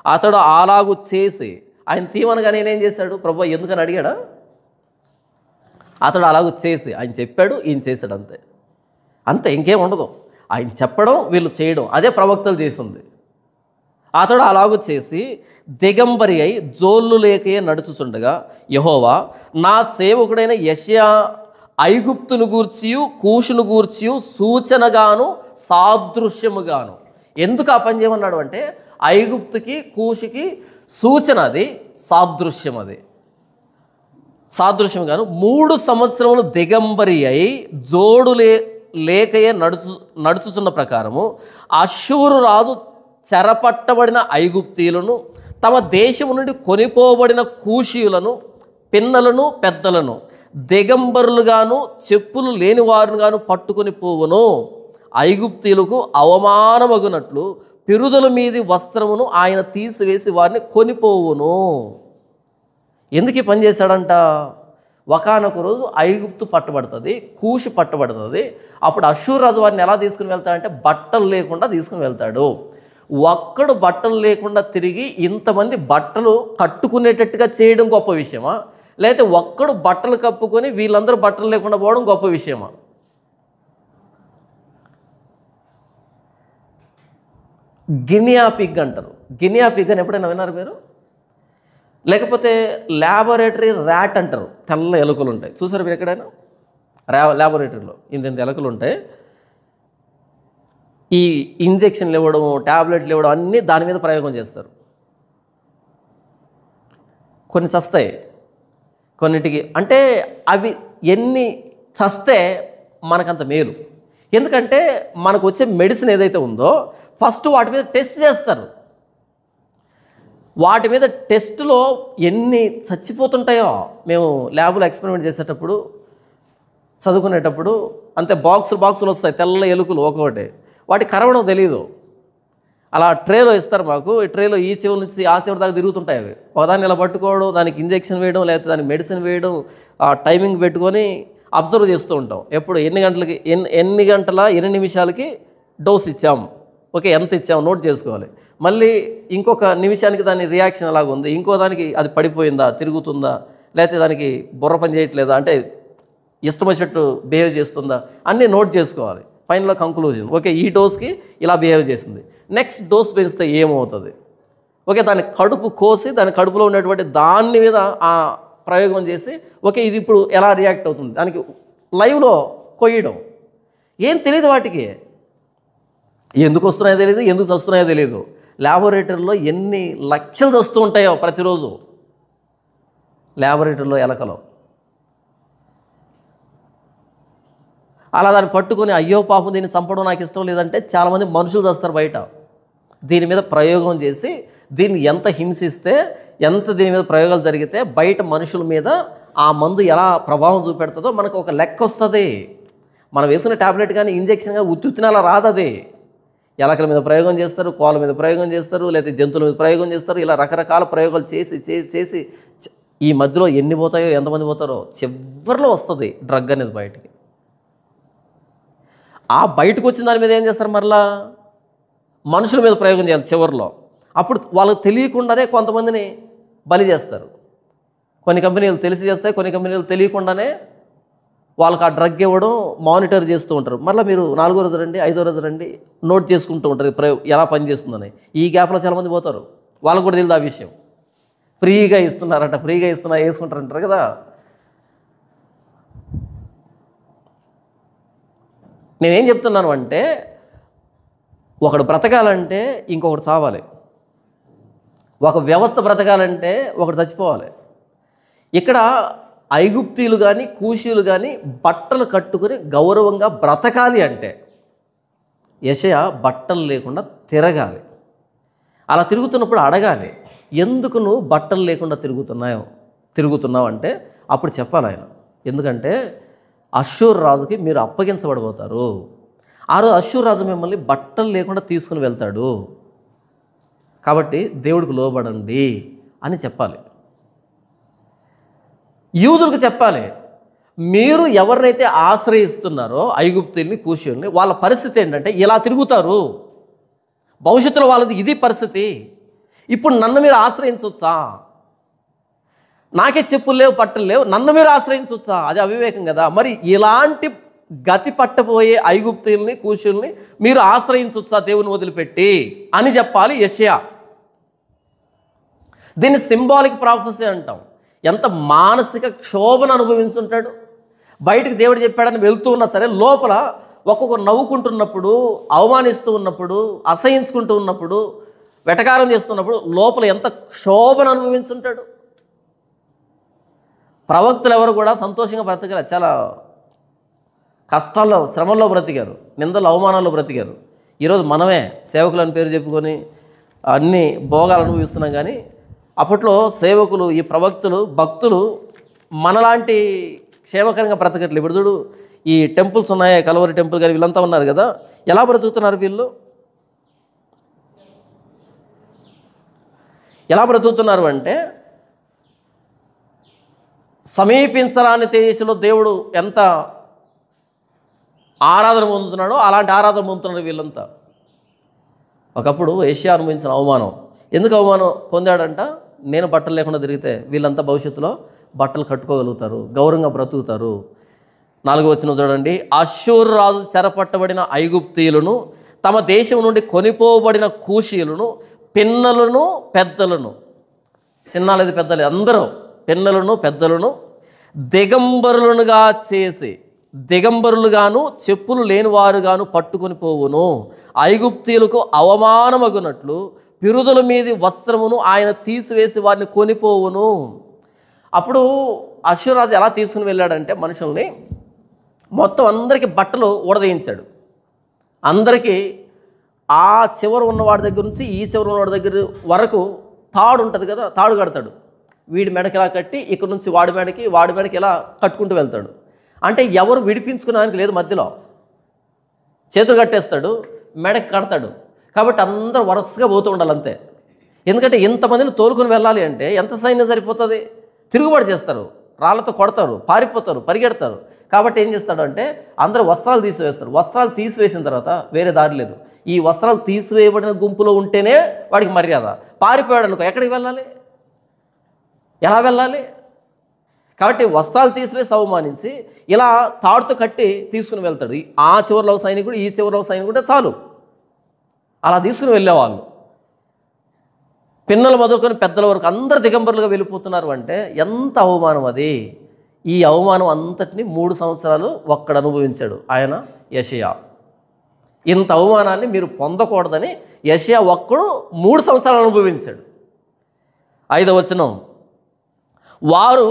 Speaker 1: అతడు అలాగు చేసి, ఆయన తీవనగా నేనేం చేశాడు ప్రభు ఎందుకని అడిగాడా? అతడు అలాగూ చేసి, ఆయన చెప్పాడు, ఈయన చేశాడు, అంతే, ఇంకేం ఉండదు. ఆయన చెప్పడం, వీళ్ళు చేయడం, అదే ప్రవక్తలు చేసింది. అతడు అలాగూ చేసి దిగంబరి అయి జోళ్ళు లేకే నడుచుచుండగా యెహోవా నా సేవకుడైన యెషయా ఐగుప్తును గూర్చియు కూషును గూర్చియు సూచనగాను సాదృశ్యముగాను. ఎందుకు ఆ పని చేయమన్నాడు అంటే ఐగుప్తుకి కూషుకి సూచన, అది సాదృశ్యం, అది సాదృశ్యం గాను 3 సంవత్సరములు దిగంబరి అయి జోడు లేకయే నడుచుచున్న ప్రకారము అష్షూరు రాజు చెరపట్టబడిన ఐగుప్తీయులను, తమ దేశము నుండి కొనిపోబడిన కూషీయులను, పిన్నలను పెద్దలను దిగంబరులుగాను చెప్పులు లేని వారుగాను పట్టుకొని పోవును. ఐగుప్తీయులకు అవమానమగునట్లు పిరుదుల మీది వస్త్రమును ఆయన తీసివేసి వారిని కొనిపోవును. ఎందుకు ఈ పని చేశాడంట? ఒకానొక రోజు ఐగుప్తు పట్టబడుతుంది, కూషు పట్టబడుతుంది. అప్పుడు అష్షూరు రాజు వారిని ఎలా తీసుకుని వెళ్తాడంటే బట్టలు లేకుండా తీసుకుని వెళ్తాడు. ఒక్కడు బట్టలు లేకుండా తిరిగి ఇంతమంది బట్టలు కట్టుకునేటట్టుగా చేయడం గొప్ప విషయమా, లేకపోతే ఒక్కడు బట్టలు కప్పుకొని వీళ్ళందరూ బట్టలు లేకుండా పోవడం గొప్ప విషయమా? గినియా పిగ్ అంటారు. గినియా పిగ్ అని ఎప్పుడైనా విన్నారు మీరు? లేకపోతే ల్యాబొరేటరీ ర్యాట్ అంటారు. తెల్ల ఎలుకలు ఉంటాయి, చూసారు మీరు ఎక్కడైనా? ల్యాబొరేటరీలో ఇంత ఎలుకలు ఉంటాయి. ఈ ఇంజెక్షన్లు ఇవ్వడం, ట్యాబ్లెట్లు ఇవ్వడం అన్నీ దాని మీద ప్రయోగం చేస్తారు. కొన్ని చస్తాయి, కొన్నిటికి అంటే అవి ఎన్ని చస్తే మనకంత మేలు. ఎందుకంటే మనకు వచ్చే మెడిసిన్ ఏదైతే ఉందో ఫస్ట్ వాటి మీద టెస్ట్ చేస్తారు. వాటి మీద టెస్టులో ఎన్ని చచ్చిపోతుంటాయో, మేము ల్యాబ్లో ఎక్స్పెరిమెంట్ చేసేటప్పుడు చదువుకునేటప్పుడు అంతే బాక్సులు వస్తాయి, తెల్ల ఎలుకలు ఒక్కొక్కటి. వాటి కరవడం తెలీదు. అలా ట్రేలో ఇస్తారు మాకు. ఈ ట్రేలో ఈ చివరి నుంచి ఆ చివరి దాకా తిరుగుతుంటాయి. అవి ఒకదాన్ని ఇలా పట్టుకోవడం, దానికి ఇంజెక్షన్ వేయడం, లేకపోతే దానికి మెడిసిన్ వేయడం, ఆ టైమింగ్ పెట్టుకొని అబ్జర్వ్ చేస్తూ ఉంటాం. ఎప్పుడు ఎన్ని గంటలకి ఎన్ని గంటల ఎన్ని నిమిషాలకి డోస్ ఇచ్చాం, ఓకే ఎంత ఇచ్చాం నోట్ చేసుకోవాలి. మళ్ళీ ఇంకొక నిమిషానికి దాని రియాక్షన్ ఎలాగుంది, ఇంకో దానికి అది పడిపోయిందా, తిరుగుతుందా, లేకపోతే దానికి బుర్ర పని చేయట్లేదా, అంటే ఇష్టం వచ్చినట్టు బిహేవ్ చేస్తుందా, అన్నీ నోట్ చేసుకోవాలి. ఫైనల్లో కంక్లూజన్, ఓకే ఈ డోస్కి ఇలా బిహేవ్ చేసింది, నెక్స్ట్ డోస్ పెంచితే ఏమవుతుంది, ఓకే దాని కడుపు కోసి దాని కడుపులో ఉన్నటువంటి దాని మీద ఆ ప్రయోగం చేసి ఓకే ఇది ఇప్పుడు ఎలా రియాక్ట్ అవుతుంది, దానికి లైవ్లో కొయ్యడం. ఏం తెలియదు వాటికి, ఎందుకు వస్తున్నాయో తెలియదు, ఎందుకు చస్తున్నాయో తెలియదు. ల్యాబొరేటరీలో ఎన్ని లక్షలు చస్తూ ఉంటాయో ప్రతిరోజు ల్యాబొరేటరీలో ఎలకలో. అలా దాన్ని పట్టుకొని అయ్యో పాపం దీన్ని చంపడం నాకు ఇష్టం లేదంటే చాలామంది మనుషులు చేస్తారు బయట. దీని మీద ప్రయోగం చేసి దీన్ని ఎంత హింసిస్తే, ఎంత దీని మీద ప్రయోగాలు జరిగితే బయట మనుషుల మీద ఆ మందు ఎలా ప్రభావం చూపెడుతుందో మనకు ఒక లెక్క వస్తుంది. మనం వేసుకునే ట్యాబ్లెట్ కానీ ఇంజెక్షన్ కానీ ఉత్తుత్తిన అలా రాదు. అది ఎలకల మీద ప్రయోగం చేస్తారు, కోళ్ళ మీద ప్రయోగం చేస్తారు, లేకపోతే జంతువుల మీద ప్రయోగం చేస్తారు. ఇలా రకరకాల ప్రయోగాలు చేసి చేసి చేసి ఈ మధ్యలో ఎన్ని పోతాయో, ఎంతమంది పోతారో, చివరిలో వస్తుంది డ్రగ్ అనేది బయటికి. ఆ బయటకు వచ్చిన దాని మీద ఏం చేస్తారు, మరలా మనుషుల మీద ప్రయోగం చేయాలి చివరిలో. అప్పుడు వాళ్ళకి తెలియకుండానే కొంతమందిని బలి చేస్తారు. కొన్ని కంపెనీలు తెలిసి చేస్తాయి, కొన్ని కంపెనీలు తెలియకుండానే వాళ్ళకి ఆ డ్రగ్ ఇవ్వడం మానిటర్ చేస్తూ ఉంటారు. మళ్ళీ మీరు 4వ రోజు రండి, 5వ రోజు రండి, నోట్ చేసుకుంటూ ఉంటుంది ఎలా పనిచేస్తుందని. ఈ గ్యాప్లో చాలామంది పోతారు, వాళ్ళకు కూడా తెలియదు ఆ విషయం. ఫ్రీగా ఇస్తున్నారంట, ఫ్రీగా వేసుకుంటారంటారు కదా. నేనేం చెప్తున్నాను అంటే, ఒకడు బ్రతకాలంటే ఇంకొకటి చావాలి, ఒక వ్యవస్థ బ్రతకాలంటే ఒకటి చచ్చిపోవాలి. ఇక్కడ ఐగుప్తీయులు కానీ కూషీయులు కానీ బట్టలు కట్టుకుని గౌరవంగా బ్రతకాలి అంటే యెషయా బట్టలు లేకుండా తిరగాలి. అలా తిరుగుతున్నప్పుడు అడగాలి, ఎందుకు నువ్వు బట్టలు లేకుండా తిరుగుతున్నావు అంటే అప్పుడు చెప్పాలి ఆయన. ఎందుకంటే అష్షూరు రాజుకి మీరు అప్పగించబడిపోతారు. ఆ రోజు అష్షూరు రాజు మిమ్మల్ని బట్టలు లేకుండా తీసుకుని వెళ్తాడు, కాబట్టి దేవుడికి లోబడండి అని చెప్పాలి. యూదులకు చెప్పాలి, మీరు ఎవరినైతే ఆశ్రయిస్తున్నారో ఐగుప్తుల్ని కూషీయుల్ని, వాళ్ళ పరిస్థితి ఏంటంటే ఇలా తిరుగుతారు, భవిష్యత్తులో వాళ్ళది ఇది పరిస్థితి. ఇప్పుడు నన్ను మీరు ఆశ్రయించవచ్చా? నాకే చెప్పులు లేవు, పట్టులు లేవు, నన్ను మీరు ఆశ్రయించవచ్చా? అది అవివేకం కదా. మరి ఇలాంటి గతి పట్టబోయే ఐగుప్తుల్ని కూషీయుల్ని మీరు ఆశ్రయించవచ్చా దేవుని వదిలిపెట్టి అని చెప్పాలి యెషయా. దీన్ని సింబాలిక్ ప్రాఫెసీ అంటాం. ఎంత మానసిక క్షోభను అనుభవించుంటాడు. బయటికి దేవుడు చెప్పాడని వెళ్తూ ఉన్నా సరే లోపల ఒక్కొక్కరు నవ్వుకుంటున్నప్పుడు, అవమానిస్తూ ఉన్నప్పుడు, అసహించుకుంటూ ఉన్నప్పుడు, వెటకారం చేస్తున్నప్పుడు లోపల ఎంత క్షోభను అనుభవించుంటాడు. ప్రవక్తలు ఎవరు కూడా సంతోషంగా బ్రతకరు, చాలా కష్టాల్లో శ్రమల్లో బ్రతికారు, నిందలు అవమానాల్లో బ్రతికారు. ఈరోజు మనమే సేవకులని పేరు చెప్పుకొని అన్ని భోగాలు అనుభవిస్తున్నాం. కానీ అప్పట్లో సేవకులు, ఈ ప్రవక్తలు, భక్తులు మనలాంటి క్షేమకరంగా బ్రతకట్లేదు. ఇప్పుడు చూడు, ఈ టెంపుల్స్ ఉన్నాయి, కల్వరి టెంపుల్ కానీ వీళ్ళంతా ఉన్నారు కదా, ఎలా బ్రతుకుతున్నారు వీళ్ళు? ఎలా బ్రతుకుతున్నారు అంటే సమీపించరాని తేజస్సులో దేవుడు ఎంత ఆరాధన పొందుతున్నాడో అలాంటి ఆరాధన పొందుతున్నాడు వీళ్ళంతా. ఒకప్పుడు ఏషియా అనుభవించిన అవమానం, ఎందుకు అవమానం పొందాడంట? నేను బట్టలు లేకుండా తిరిగితే వీళ్ళంతా భవిష్యత్తులో బట్టలు కట్టుకోగలుగుతారు, గౌరవంగా బ్రతుకుతారు. 4వ వచనం చూడండి. అష్షూరు రాజు చెరపట్టబడిన ఐగుప్తీయులను, తమ దేశం నుండి కొనిపోబడిన కూషీయులను, పిన్నలను పెద్దలను, చిన్నాలేదు పెద్దలేదు అందరూ పిన్నలను పెద్దలను దిగంబరులుగా చేసి, దిగంబరులుగాను చెప్పులు లేనివారుగాను పట్టుకొని పోవును. ఐగుప్తీయులకు అవమానమగునట్లు పిరుదుల మీది వస్త్రమును ఆయన తీసివేసి వారిని కొనిపోవును. అప్పుడు అష్షూరాజు ఎలా తీసుకుని వెళ్ళాడంటే మనుషుల్ని మొత్తం అందరికీ బట్టలు ఊడదీయించాడు. అందరికీ ఆ చివర ఉన్నవాడి దగ్గర నుంచి ఈ చివర ఉన్నవాడి దగ్గర వరకు తాడు ఉంటుంది కదా, తాడు కడతాడు. వీడి మెడకి ఇలా కట్టి ఇక్కడ నుంచి వాడి మెడకి ఇలా కట్టుకుంటూ వెళ్తాడు. అంటే ఎవరు విడిపించుకునేదానికి లేదు, మధ్యలో చేతులు కట్టేస్తాడు, మెడకి కడతాడు. కాబట్టి అందరూ వరుసగా పోతూ ఉండాలి అంతే. ఎందుకంటే ఇంతమందిని తోలుకొని వెళ్ళాలి అంటే ఎంత సైన్యం సరిపోతుంది? తిరుగుబాటు చేస్తారు, రాళ్లతో కొడతారు, పారిపోతారు, పరిగెడతారు. కాబట్టి ఏం చేస్తాడు అంటే అందరూ వస్త్రాలు తీసివేస్తారు. వస్త్రాలు తీసివేసిన తర్వాత వేరే దారి లేదు. ఈ వస్త్రాలు తీసివేయబడిన గుంపులో ఉంటేనే వాడికి మర్యాద. పారిపోయాడు అనుకో, ఎక్కడికి వెళ్ళాలి? ఎలా వెళ్ళాలి? కాబట్టి వస్త్రాలు తీసివేసి అవమానించి ఇలా తాడుతో కట్టి తీసుకుని వెళ్తాడు. ఆ చివరిలో సైనికుడు, ఈ చివరిలో సైనికుడు చాలు, అలా తీసుకుని వెళ్ళేవాళ్ళు. పిన్నలు మొదలుకొని పెద్దల వరకు అందరు దిగంబరులుగా వెళ్ళిపోతున్నారు అంటే ఎంత అవమానం అది. ఈ అవమానం అంతటిని 3 సంవత్సరాలు ఒక్కడు అనుభవించాడు, ఆయన యెషయా. ఇంత అవమానాన్ని మీరు పొందకూడదని యెషయా ఒక్కడు 3 సంవత్సరాలు అనుభవించాడు. 5వ వచనం. వారు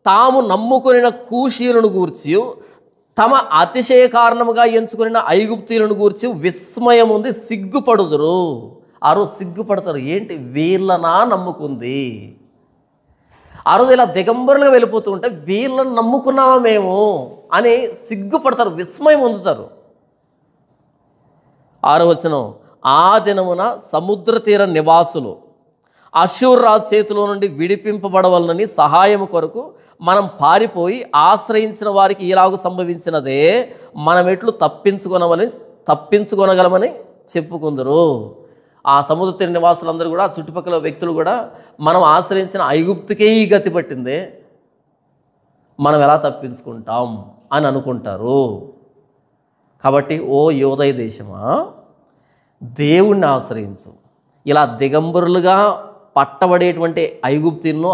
Speaker 1: తాము నమ్ముకొనిన కూషీయులను గూర్చి, తమ అతిశయ కారణముగా ఎంచుకొనిన ఐగుప్తీయులను గూర్చి విస్మయం ఉంది, సిగ్గుపడుదురు. ఆ రోజు సిగ్గుపడతారు. ఏంటి, వీళ్ళనా నమ్ముకుంది? ఆ రోజు ఇలా దిగంబరులుగా వెళ్ళిపోతూ ఉంటే వీళ్ళని నమ్ముకున్నావా మేము అని సిగ్గుపడతారు, విస్మయం పొందుతారు. 6వ వచనం. ఆ దినమున సముద్ర తీర నివాసులు అష్షూరు రాజు చేతిలో నుండి విడిపింపబడవలనని సహాయం కొరకు మనం పారిపోయి ఆశ్రయించిన వారికి ఇలాగూ సంభవించినదే, మనం ఎట్లు తప్పించుకొనగలమని చెప్పుకుందరు. ఆ సముద్ర తీర నివాసులందరూ కూడా, చుట్టుపక్కల వ్యక్తులు కూడా, మనం ఆశ్రయించిన ఐగుప్తుకే ఈ గతి పట్టిందే, మనం ఎలా తప్పించుకుంటాం అని అనుకుంటారు. కాబట్టి ఓ యోదయ దేశమా, దేవుణ్ణి ఆశ్రయించు. ఇలా దిగంబరులుగా పట్టబడేటువంటి ఐగుప్తీయులను,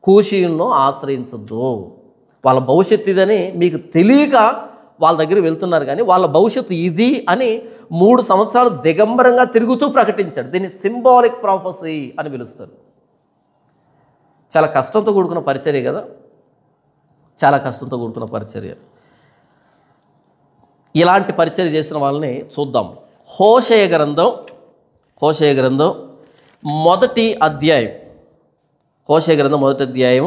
Speaker 1: కూషీయులను ఆశ్రయించొద్దు. వాళ్ళ భవిష్యత్తు ఇదని మీకు తెలియక వాళ్ళ దగ్గర వెళ్తున్నారు, కానీ వాళ్ళ భవిష్యత్తు ఇది అని 3 సంవత్సరాలు దిగంబరంగా తిరుగుతూ ప్రకటించాడు. దీన్ని సింబాలిక్ ప్రాఫెసీ అని పిలుస్తారు. చాలా కష్టంతో కూడుకున్న పరిచర్య కదా, చాలా కష్టంతో కూడుకున్న పరిచర్య. ఇలాంటి పరిచర్య చేసిన వాళ్ళని చూద్దాం. హోషేయ గ్రంథం మొదటి అధ్యాయం, హోషేయ గ్రంథం మొదటి అధ్యాయం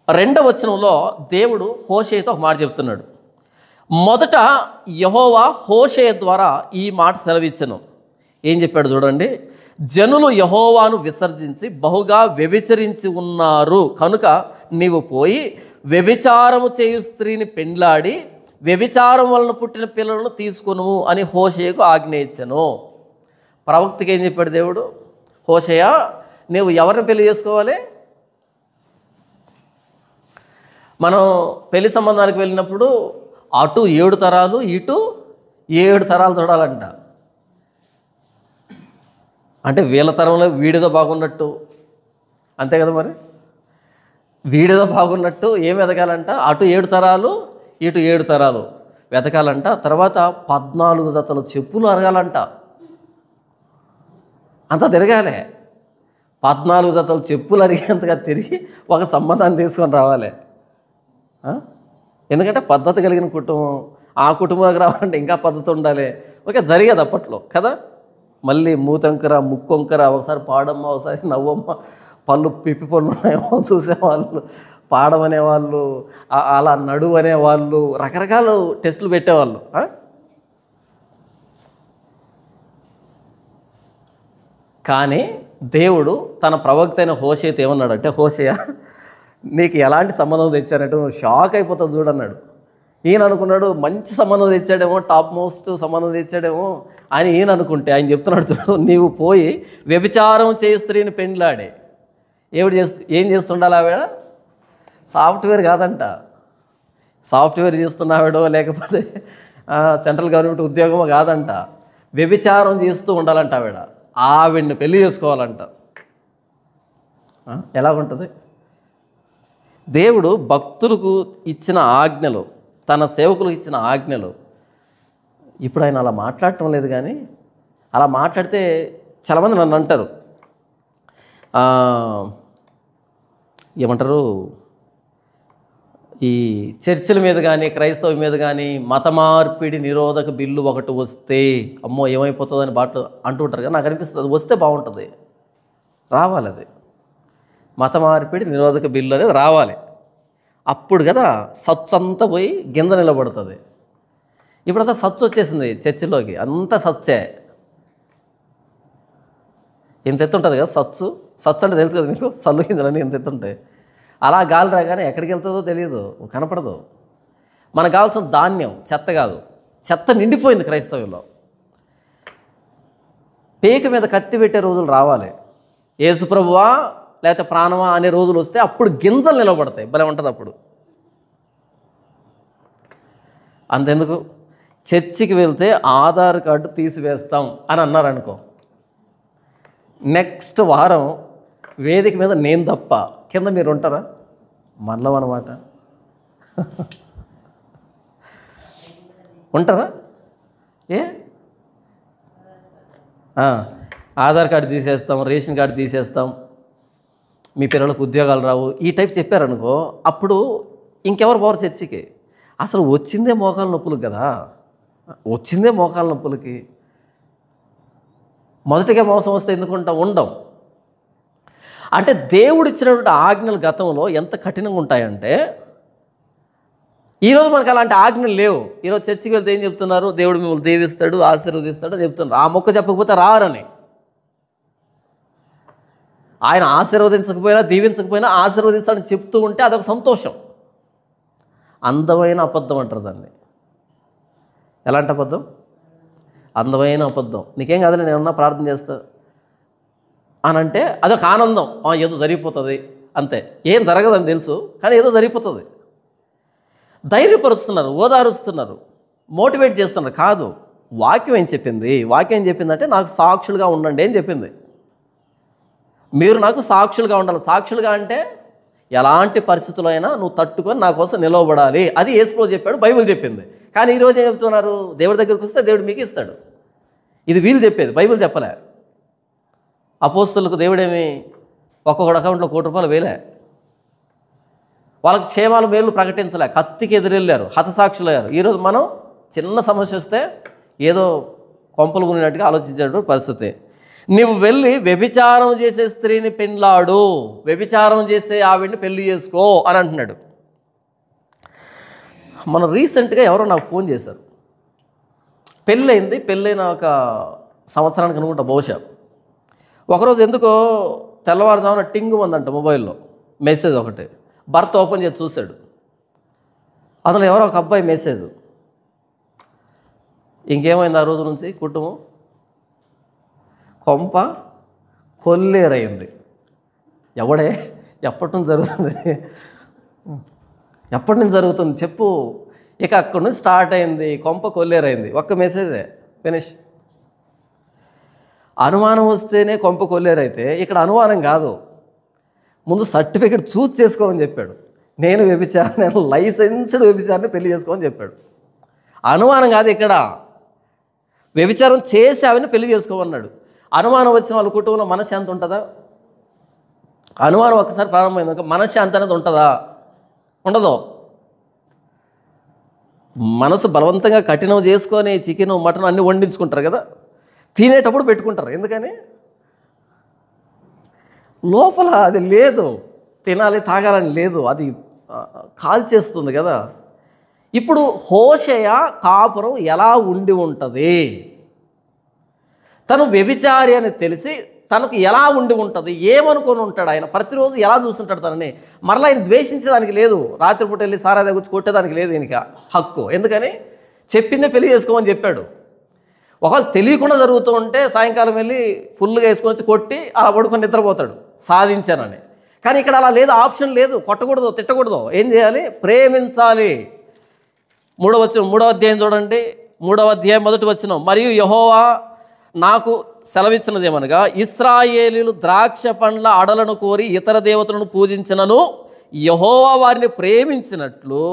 Speaker 1: 2వ వచనంలో దేవుడు హోషేయతో ఒక మాట చెప్తున్నాడు. మొదట యెహోవా హోషేయ ద్వారా ఈ మాట సెలవిచ్చెను. ఏం చెప్పాడు చూడండి. జనులు యెహోవాను విసర్జించి బహుగా వ్యభిచరించి ఉన్నారు కనుక నీవు పోయి వ్యభిచారము చేయు స్త్రీని పెండ్లాడి వ్యభిచారం వలన పుట్టిన పిల్లలను తీసుకొనుము అని హోషేయకు ఆజ్ఞ ఇచ్చెను. ప్రవక్తకి ఏం చెప్పాడు దేవుడు? హోషేయ, నువ్వు ఎవరిని పెళ్లి చేసుకోవాలి? మనం పెళ్లి సంబంధానికి వెళ్ళినప్పుడు అటు 7 తరాలు, ఇటు 7 తరాలు చూడాలంట. అంటే వీళ్ళ తరంలో వీడిదో బాగున్నట్టు, అంతే కదా మరి. వీడిదో బాగున్నట్టు ఏం వెతకాలంట? అటు 7 తరాలు, ఇటు 7 తరాలు వెతకాలంట. తర్వాత 14 జతలు చెప్పులు అరగాలంట. అంతా తిరగాలి. 14 జతలు చెప్పులు అరిగేంతగా తిరిగి ఒక సంబంధాన్ని తీసుకొని రావాలి. ఎందుకంటే పద్ధతి కలిగిన కుటుంబం, ఆ కుటుంబానికి రావాలంటే ఇంకా పద్ధతి ఉండాలి. ఓకే, జరిగేది అప్పట్లో కదా. మళ్ళీ మూతంకర, ముక్కొంకర, ఒకసారి పాడమ్మ, ఒకసారి నవ్వమ్మ, పళ్ళు పిప్పి పళ్ళు ఉన్నాయేమో చూసేవాళ్ళు, పాడమనేవాళ్ళు, అలా నడువు అనేవాళ్ళు, రకరకాల టెస్టులు పెట్టేవాళ్ళు. కానీ దేవుడు తన ప్రవక్త అయిన హోషేయతో ఏమన్నాడంటే, హోషేయ, నీకు ఎలాంటి సంబంధం తెచ్చారంటే నువ్వు షాక్ అయిపోతావు చూడన్నాడు. ఈయన అనుకున్నాడు మంచి సంబంధం తెచ్చాడేమో, టాప్ మోస్ట్ సంబంధం తెచ్చాడేమో అని ఈయన అనుకుంటే, ఆయన చెప్తున్నాడు చూడు, నీవు పోయి వ్యభిచారం చేయి స్త్రీని పెండ్లాడే. ఏం చేస్తుండాలి ఆవిడ? సాఫ్ట్వేర్ కాదంట, సాఫ్ట్వేర్ చేస్తున్నావిడో లేకపోతే సెంట్రల్ గవర్నమెంట్ ఉద్యోగమో కాదంట, వ్యభిచారం చేస్తూ ఉండాలంట ఆవిడ్ని పెళ్లి చేసుకోవాలంట. ఎలాగుంటుంది? దేవుడు భక్తులకు ఇచ్చిన ఆజ్ఞలు, తన సేవకులకు ఇచ్చిన ఆజ్ఞలు, ఇప్పుడు ఆయన అలా మాట్లాడటం లేదు. కానీ అలా మాట్లాడితే చాలామంది నన్ను అంటారు, ఏమంటారు, ఈ చర్చిల మీద కానీ క్రైస్తవ మీద కానీ మత మార్పిడి నిరోధక బిల్లు ఒకటి వస్తే అమ్మో ఏమైపోతుందని బాటలు అంటూ ఉంటారు. కానీ నాకు అనిపిస్తుంది అది వస్తే బాగుంటుంది, రావాలి. అది మత మార్పిడి నిరోధక బిల్లు అనేది రావాలి. అప్పుడు కదా సచ్చు అంతా పోయి గింజ నిలబడుతుంది. ఇప్పుడంతా సచ్చు వచ్చేసింది చర్చిలోకి, అంతా సచ్చే. ఇంత ఎత్తు ఉంటుంది కదా సచ్చు. సచ్చు అంటే తెలుసు కదా మీకు, సల్లు గింజలన్నీ ఇంత ఎత్తు ఉంటాయి. అలా గాలి రాగానే ఎక్కడికి వెళ్తుందో తెలియదు, కనపడదు. మనకు కావాల్సిన ధాన్యం చెత్త కాదు, చెత్త నిండిపోయింది క్రైస్తవ్యంలో. పేక మీద కత్తి పెట్టే రోజులు రావాలి. యేసు ప్రభువా లేకపోతే ప్రాణమా అనే రోజులు వస్తే అప్పుడు గింజలు నిలబడతాయి. భలే ఉంటుంది అప్పుడు. అంతెందుకు, చర్చికి వెళ్తే ఆధార్ కార్డు తీసివేస్తాం అని అన్నారనుకో, నెక్స్ట్ వారం వేదిక మీద నేను తప్ప కింద మీరు ఉంటారా? మనలో అన్నమాట. ఉంటారా? ఆధార్ కార్డు తీసేస్తాం, రేషన్ కార్డు తీసేస్తాం, మీ పిల్లలకు ఉద్యోగాలు రావు, ఈ టైప్ చెప్పారనుకో, అప్పుడు ఇంకెవరు పోరు చర్చికి. అసలు వచ్చిందే మోకాళ్ళ నొప్పులకు కదా, వచ్చిందే మోకాళ్ళ నొప్పులకి. మొదటిగా మోసం వస్తే ఎందుకుంటాం? ఉండం. అంటే దేవుడు ఇచ్చినటువంటి ఆజ్ఞలు గతంలో ఎంత కఠినంగా ఉంటాయంటే, ఈరోజు మనకు అలాంటి ఆజ్ఞలు లేవు. ఈరోజు చర్చికి వెళ్తే ఏం చెప్తున్నారు? దేవుడు మిమ్మల్ని దీవిస్తాడు, ఆశీర్వదిస్తాడు చెప్తున్నారు. ఆ మొక్క చెప్పకపోతే రారని. ఆయన ఆశీర్వదించకపోయినా దీవించకపోయినా ఆశీర్వదిస్తాడని చెప్తూ ఉంటే అదొక సంతోషం. అందమైన అబద్ధం అంటారు దాన్ని. ఎలాంటి అబద్ధం? అందమైన అబద్ధం. నీకేం కాదులే, నేనున్నా ప్రార్థన చేస్తా అని అంటే అదొక ఆనందం. ఏదో జరిగిపోతుంది అంతే, ఏం జరగదని తెలుసు కానీ ఏదో జరిగిపోతుంది. ధైర్యపరుస్తున్నారు, ఓదారుస్తున్నారు, మోటివేట్ చేస్తున్నారు. కాదు, వాక్యం ఏం చెప్పింది? వాక్యం ఏం చెప్పిందంటే నాకు సాక్షులుగా ఉండండి అని చెప్పింది. మీరు నాకు సాక్షులుగా ఉండాలి. సాక్షులుగా అంటే ఎలాంటి పరిస్థితుల్లో అయినా నువ్వు తట్టుకొని నా కోసం నిలవబడాలి. అది యేసుప్రభువు చెప్పాడు, బైబిల్ చెప్పింది. కానీ ఈరోజు ఏం చెప్తున్నారు? దేవుడి దగ్గరికి వస్తే దేవుడు మీకు ఇస్తాడు. ఇది వీళ్ళు చెప్పేది, బైబిల్ చెప్పలే. అపోస్తలులకు దేవుడేమి ఒక్కొక్కటి అకౌంట్లో ₹1,00,00,000 వేలే. వాళ్ళకి క్షేమాలు మేలు ప్రకటించలే, కత్తికి ఎదురెళ్ళారు, హతసాక్షులయ్యారు. ఈరోజు మనం చిన్న సమస్య వస్తే ఏదో కొంపలు కొనినట్టుగా ఆలోచించేటువంటి పరిస్థితి. నువ్వు వెళ్ళి వ్యభిచారం చేసే స్త్రీని పెండ్లాడు, వ్యభిచారం చేసే ఆవిడ్ని పెళ్లి చేసుకో అని అంటున్నాడు. మనం రీసెంట్గా ఎవరో నాకు ఫోన్ చేశారు. పెళ్ళైంది, పెళ్ళైన ఒక సంవత్సరానికి అనుకుంటా బహుశా. ఒకరోజు ఎందుకో తెల్లవారుజామున టింగు ఉందంట మొబైల్లో మెసేజ్ ఒకటి. భర్త ఓపెన్ చేసి చూశాడు, అందులో ఎవరో ఒక అబ్బాయి మెసేజ్. ఇంకేమైంది ఆ రోజు నుంచి కుటుంబం? కొంప కొల్లేరైంది. ఎవడే? ఎప్పటి నుంచి జరుగుతుంది? ఎప్పటి నుంచి జరుగుతుంది చెప్పు? ఇక అక్కడి నుంచి స్టార్ట్ అయింది, కొంప కొల్లేరైంది. ఒక్క మెసేజే, ఫినిష్. అనుమానం వస్తేనే కొంప కొల్లేరైతే ఇక్కడ అనుమానం కాదు, ముందు సర్టిఫికెట్ చూస్ చేసుకోమని చెప్పాడు. నేను లైసెన్స్డ్ వ్యభిచారాన్ని పెళ్లి చేసుకోమని చెప్పాడు. అనుమానం కాదు ఇక్కడ, వ్యభిచారం చేసి ఆవిని పెళ్లి చేసుకోమన్నాడు. అనుమానం వచ్చిన వాళ్ళ కుటుంబంలో మనశ్శాంతి ఉంటుందా? అనుమానం ఒక్కసారి ప్రారంభమైంది, మనశ్శాంతి అనేది ఉంటుందా? ఉండదు. మనసు బలవంతంగా కఠినం చేసుకొని చికెన్ మటన్ అన్నీ వండించుకుంటారు కదా, తినేటప్పుడు పెట్టుకుంటారు. ఎందుకని? లోపల అది లేదు, తినాలి తాగాలని లేదు, అది కాల్చేస్తుంది కదా. ఇప్పుడు హోషేయ కాపురం ఎలా ఉండి ఉంటుంది? తను వ్యభిచారి అని తెలిసి తనకు ఎలా ఉండి ఉంటుంది, ఏమనుకొని ఉంటాడు, ఆయన ప్రతిరోజు ఎలా చూస్తుంటాడు తనని. మరలా ఆయన ద్వేషించేదానికి లేదు, రాత్రిపూట వెళ్ళి సారా దగ్గర కొట్టేదానికి లేదు ఈయనకి హక్కు. ఎందుకని చెప్పిందే పెళ్లి చేసుకోమని చెప్పాడు. ఒకవేళ తెలియకుండా జరుగుతూ ఉంటే సాయంకాలం వెళ్ళి ఫుల్గా వేసుకొని వచ్చి కొట్టి అలా పడుకొని నిద్రపోతాడు సాధించానని. కానీ ఇక్కడ అలా లేదు, ఆప్షన్ లేదు. కొట్టకూడదు, తిట్టకూడదు. ఏం చేయాలి? ప్రేమించాలి. 3వ అధ్యాయం చూడండి. 3వ అధ్యాయం 1వ వచనం. మరియు యెహోవా నాకు సెలవిచ్చినదేమనగా, ఇశ్రాయేలీయులు ద్రాక్ష పండ్ల అడలను కోరి ఇతర దేవతలను పూజించినను యెహోవా వారిని ప్రేమించినట్లు,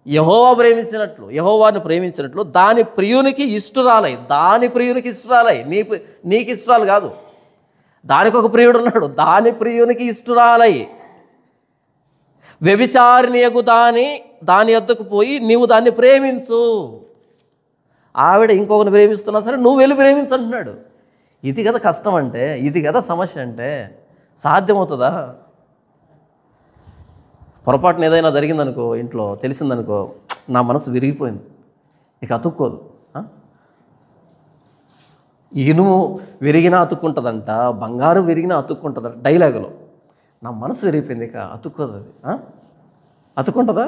Speaker 1: యెహోవాని ప్రేమించినట్లు దాని ప్రియునికి ఇష్టురాలై, నీకు ఇష్టురాలు కాదు, దానికి ఒక ప్రియుడు ఉన్నాడు, దాని ప్రియునికి ఇష్టురాలై వ్యభిచారిణియగు దాని యొద్దకు పోయి నీవు దాన్ని ప్రేమించు. ఆవిడ ఇంకొకరిని ప్రేమిస్తున్నా సరే నువ్వు వెళ్ళి ప్రేమించు అంటున్నాడు. ఇది కదా కష్టం అంటే, ఇది కదా సమస్య అంటే. సాధ్యమవుతుందా? పొరపాటున ఏదైనా జరిగిందనుకో, ఇంట్లో తెలిసిందనుకో, నా మనసు విరిగిపోయింది, ఇక అతుక్కోదు. ఇనుము విరిగినా అతుక్కుంటుందంట, బంగారం విరిగినా అతుక్కుంటుందంట డైలాగులో. నా మనసు విరిగిపోయింది, ఇక అతుక్కోదు. అది అతుక్కుంటుందా?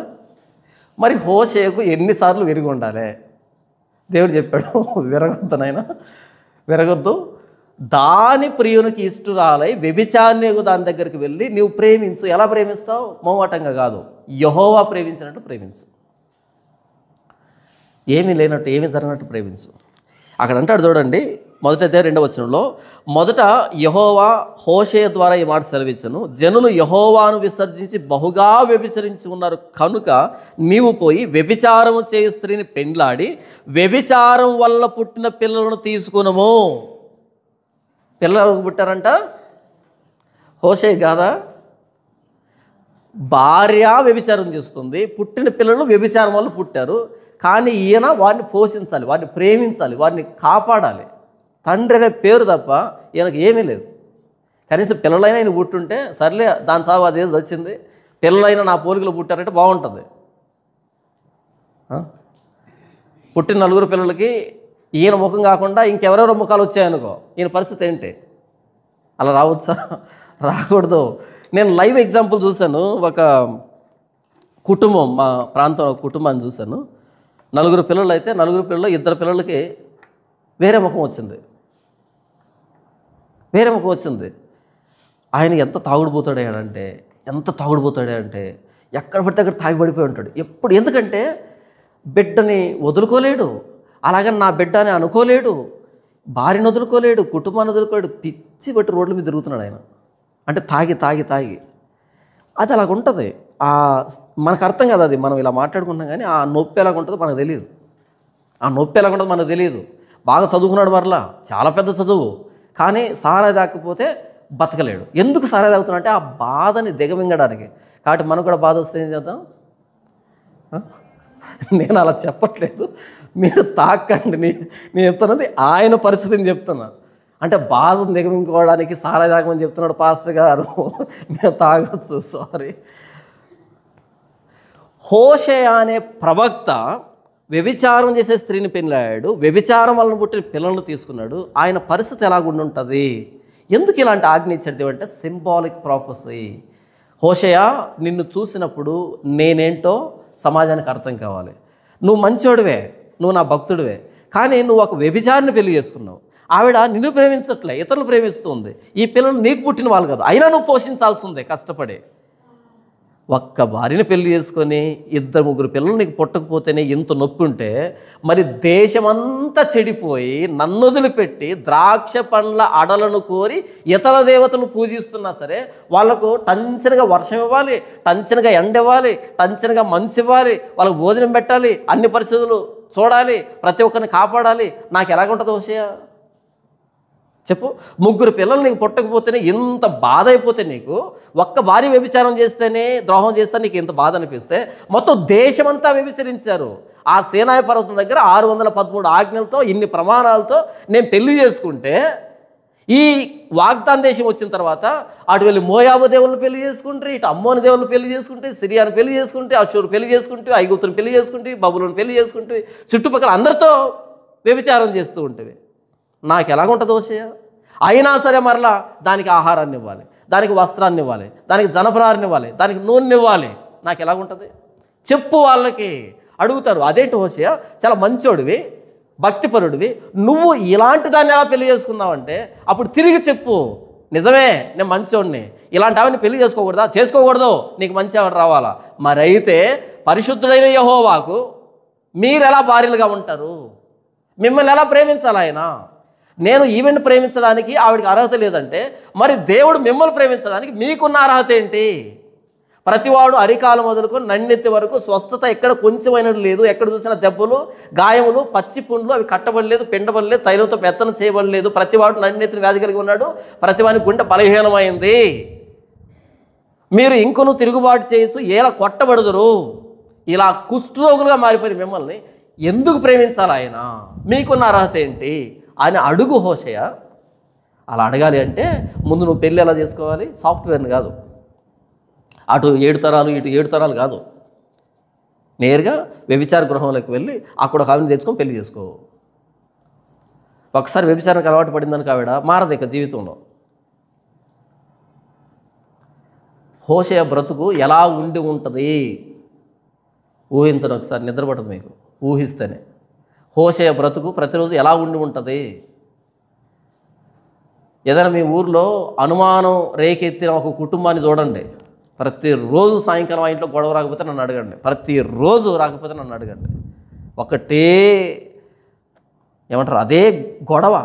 Speaker 1: మరి హోషేకు ఎన్నిసార్లు విరిగి ఉండాలి? దేవుడు చెప్పాడు, విరగొద్దు నాయనా, విరగొద్దు. దాని ప్రియునికి ఇష్టురాలై వ్యభిచారిణియగు దాని దగ్గరికి వెళ్ళి నీవు ప్రేమించు. ఎలా ప్రేమిస్తావు? మోమాటంగా కాదు, యెహోవా ప్రేమించినట్టు ప్రేమించు. ఏమీ లేనట్టు, ఏమీ జరగనట్టు ప్రేమించు. అక్కడ అంటాడు చూడండి, 1వ వచనంలో, మొదట యెహోవా హోషేయ ద్వారా ఈ మాట సెలవిచ్చను, జనులు యెహోవాను విసర్జించి బహుగా వ్యభిచరించి ఉన్నారు కనుక నీవు పోయి వ్యభిచారము చేయు స్త్రీని పెండ్లాడి వ్యభిచారం వల్ల పుట్టిన పిల్లలను తీసుకునము. పిల్లలు పుట్టారంట, హోషేయ కాదా? భార్య వ్యభిచారం చేస్తుంది, పుట్టిన పిల్లలు వ్యభిచారం వల్ల పుట్టారు. కానీ ఈయన వారిని పోషించాలి, వారిని ప్రేమించాలి, వారిని కాపాడాలి. తండ్రి అనే పేరు తప్ప ఈయనకు ఏమీ లేదు. కనీసం పిల్లలైనా ఈయన పుట్టుంటే సర్లే, దాని సాగు అదేది వచ్చింది, పిల్లలైనా నా పోలికలు పుట్టారంటే బాగుంటుంది. పుట్టిన 4 పిల్లలకి ఈయన ముఖం కాకుండా ఇంకెవరెవరో ముఖాలు వచ్చాయనుకో, ఈయన పరిస్థితి ఏంటి? అలా రావచ్చా? రాకూడదు. నేను లైవ్ ఎగ్జాంపుల్ చూశాను. ఒక కుటుంబం, మా ప్రాంతంలో కుటుంబాన్ని చూశాను. 4 పిల్లలు అయితే 4 పిల్లలు 2 పిల్లలకి వేరే ముఖం వచ్చింది. ఆయన ఎంత తాగుడుపోతాడంటే ఎక్కడ పడితే అక్కడ తాగి పడిపోయి ఉంటాడు ఎప్పుడు. ఎందుకంటే బిడ్డని వదులుకోలేడు, అలాగని నా బిడ్డ అని అనుకోలేడు, భార్యను వదులుకోలేడు, కుటుంబాన్ని వదులుకోలేడు. పిచ్చి బట్టి రోడ్ల మీద తిరుగుతున్నాడు ఆయన. అంటే తాగి అది అలాగుంటుంది. మనకు అర్థం కాదు, అది మనం ఇలా మాట్లాడుకుంటాం కానీ ఆ నొప్పి ఎలాగుంటుందో మనకు తెలియదు. బాగా చదువుకున్నాడు, మరలా చాలా పెద్ద చదువు, కానీ సారా తాకపోతే బతకలేడు. ఎందుకు సారా తాగుతున్నా అంటే ఆ బాధని దిగమింగడానికి. కాబట్టి మనకు కూడా బాధ వస్తే ఏం చేద్దాం? నేను అలా చెప్పట్లేదు, మీరు తాకండి. నేను చెప్తున్నది ఆయన పరిస్థితిని చెప్తున్నా. అంటే బాధను దిగమింగుకోవడానికి సారా తాగమని చెప్తున్నాడు పాస్టర్ గారు. మేము తాగొచ్చు, సారీ. హోషేయ అనే ప్రవక్త వ్యభిచారం చేసే స్త్రీని పెళ్ళాడు, వ్యభిచారం వలన పుట్టిన పిల్లలను తీసుకున్నాడు. ఆయన పరిస్థితి ఎలాగుండుంటుంది? ఎందుకు ఇలాంటి ఆజ్ఞ ఇచ్చాడు దేవుడు అంటే సింబాలిక్ ప్రాపసీ. హోషేయ, నిన్ను చూసినప్పుడు నేనేంటో సమాజానికి అర్థం కావాలి. నువ్వు మంచోడివే, నువ్వు నా భక్తుడివే, కానీ నువ్వు ఒక వ్యభిచారిని పెళ్లి చేసుకున్నావు. ఆవిడ నిన్ను ప్రేమించట్లే, ఇతరులు ప్రేమిస్తుంది. ఈ పిల్లలు నీకు పుట్టిన వాళ్ళు కాదు, అయినా నువ్వు పోషించాల్సి ఉంది కష్టపడి. ఒక్క భార్యని పెళ్లి చేసుకొని 2-3 పిల్లలు నీకు పుట్టకపోతేనే ఇంత నొప్పి ఉంటే, మరి దేశమంతా చెడిపోయి నన్ను వదిలిపెట్టి ద్రాక్ష పండ్ల అడలను కోరి ఇతర దేవతలు పూజిస్తున్నా సరే వాళ్ళకు టంచనగా వర్షం ఇవ్వాలి, టంచనగా ఎండ ఇవ్వాలి, టంచనగా మంచు ఇవ్వాలి, వాళ్ళకు భోజనం పెట్టాలి, అన్ని పరిస్థితులు చూడాలి, ప్రతి ఒక్కరిని కాపాడాలి. నాకు ఎలాగుంటుంది హోషేయ? చెప్పు. 3 పిల్లలు నీకు పుట్టకపోతేనే ఇంత బాధ అయిపోతే, నీకు ఒక్క భార్య వ్యభిచారం చేస్తేనే, ద్రోహం చేస్తే నీకు ఇంత బాధ అనిపిస్తే, మొత్తం దేశమంతా వ్యభిచరించారు. ఆ సీనాయి పర్వతం దగ్గర 613 ఆజ్ఞలతో, ఇన్ని ప్రమాణాలతో నేను పెళ్లి చేసుకుంటే, ఈ వాగ్దాన దేశం వచ్చిన తర్వాత అటు వెళ్ళి మోయాబు దేవుళ్ళని పెళ్లి చేసుకుంటే, ఇటు అమ్మోని దేవుళ్ళని పెళ్లి చేసుకుంటే, సిరియాని పెళ్లి చేసుకుంటే, అషూరు పెళ్లి చేసుకుంటే, ఐగుప్తుని పెళ్లి చేసుకుంటే, బబులోని పెళ్లి చేసుకుంటే, చుట్టుపక్కల అందరితో వ్యభిచారం చేస్తూ ఉంటుంది. నాకు ఎలాగుంటుంది హోషేయ? అయినా సరే మరలా దానికి ఆహారాన్ని ఇవ్వాలి, దానికి వస్త్రాన్ని ఇవ్వాలి, దానికి జనపనారని ఇవ్వాలి, దానికి నూనె ఇవ్వాలి. నాకు ఎలాగుంటుంది చెప్పు. వాళ్ళకి అడుగుతారు, అదేంటి హోషేయ చాలా మంచోడివి, భక్తిపరుడివి, నువ్వు ఇలాంటి దాన్ని ఎలా పెళ్లి చేసుకున్నావంటే అప్పుడు తిరిగి చెప్పు, నిజమే నేను మంచోడిని, ఇలాంటి ఆవిడని పెళ్లి చేసుకోకూడదా? చేసుకోకూడదు, నీకు మంచి ఆవిడ రావాలా. మరైతే పరిశుద్ధుడైన యెహోవాకు మీరు ఎలా భార్యలుగా ఉంటారు? మిమ్మల్ని ఎలా ప్రేమించాలి ఆయన? నేను ఈవెంట్ ప్రేమించడానికి ఆవిడకి అర్హత లేదంటే మరి దేవుడు మిమ్మల్ని ప్రేమించడానికి మీకున్న అర్హత ఏంటి? ప్రతివాడు అరికాలు మొదలుకొని నన్నెత్తి వరకు స్వస్థత ఎక్కడ కొంచెమైనది లేదు. ఎక్కడ చూసినా దెబ్బలు, గాయములు, పచ్చి పుండ్లు, అవి కట్టబడలేదు, పిండబడలేదు, తైలంతో పెత్తనం చేయబడలేదు. ప్రతివాడు నన్నెత్తిన వ్యాధి కలిగి ఉన్నాడు, ప్రతివాని గుండె బలహీనమైంది. మీరు ఇంకొను తిరుగుబాటు చేయొచ్చు, ఎలా కొట్టబడదురు. ఇలా కుష్ఠరోగులుగా మారిపోయిన మిమ్మల్ని ఎందుకు ప్రేమించాలి ఆయన? మీకున్న అర్హత ఏంటి అని అడుగు హోషేయ. అలా అడగాలి అంటే ముందు నువ్వు పెళ్ళి ఎలా చేసుకోవాలి? సాఫ్ట్వేర్ని కాదు, అటు 7 తరాలు ఇటు 7 తరాలు కాదు, నేరుగా వ్యభిచార గృహంలోకి వెళ్ళి అక్కడ ఒక ఆవిడని తెచ్చుకొని పెళ్లి చేసుకో. ఒకసారి వ్యభిచారానికి అలవాటు పడిందని ఆవిడ మారదు ఇక జీవితంలో. హోషేయ బ్రతుకు ఎలా ఉండి ఉంటుంది ఊహించడం. ఒకసారి నిద్రపడదు మీకు ఊహిస్తేనే. హోషేయ బ్రతుకు ప్రతిరోజు ఎలా ఉండి ఉంటుంది? ఏదైనా మీ ఊర్లో అనుమానం రేకెత్తిన ఒక కుటుంబాన్ని చూడండి. ప్రతిరోజు సాయంకాలం ఆ ఇంట్లో గొడవ రాకపోతే నన్ను అడగండి, ప్రతిరోజు రాకపోతే నన్ను అడగండి. ఒకటే ఏమంటారు, అదే గొడవ.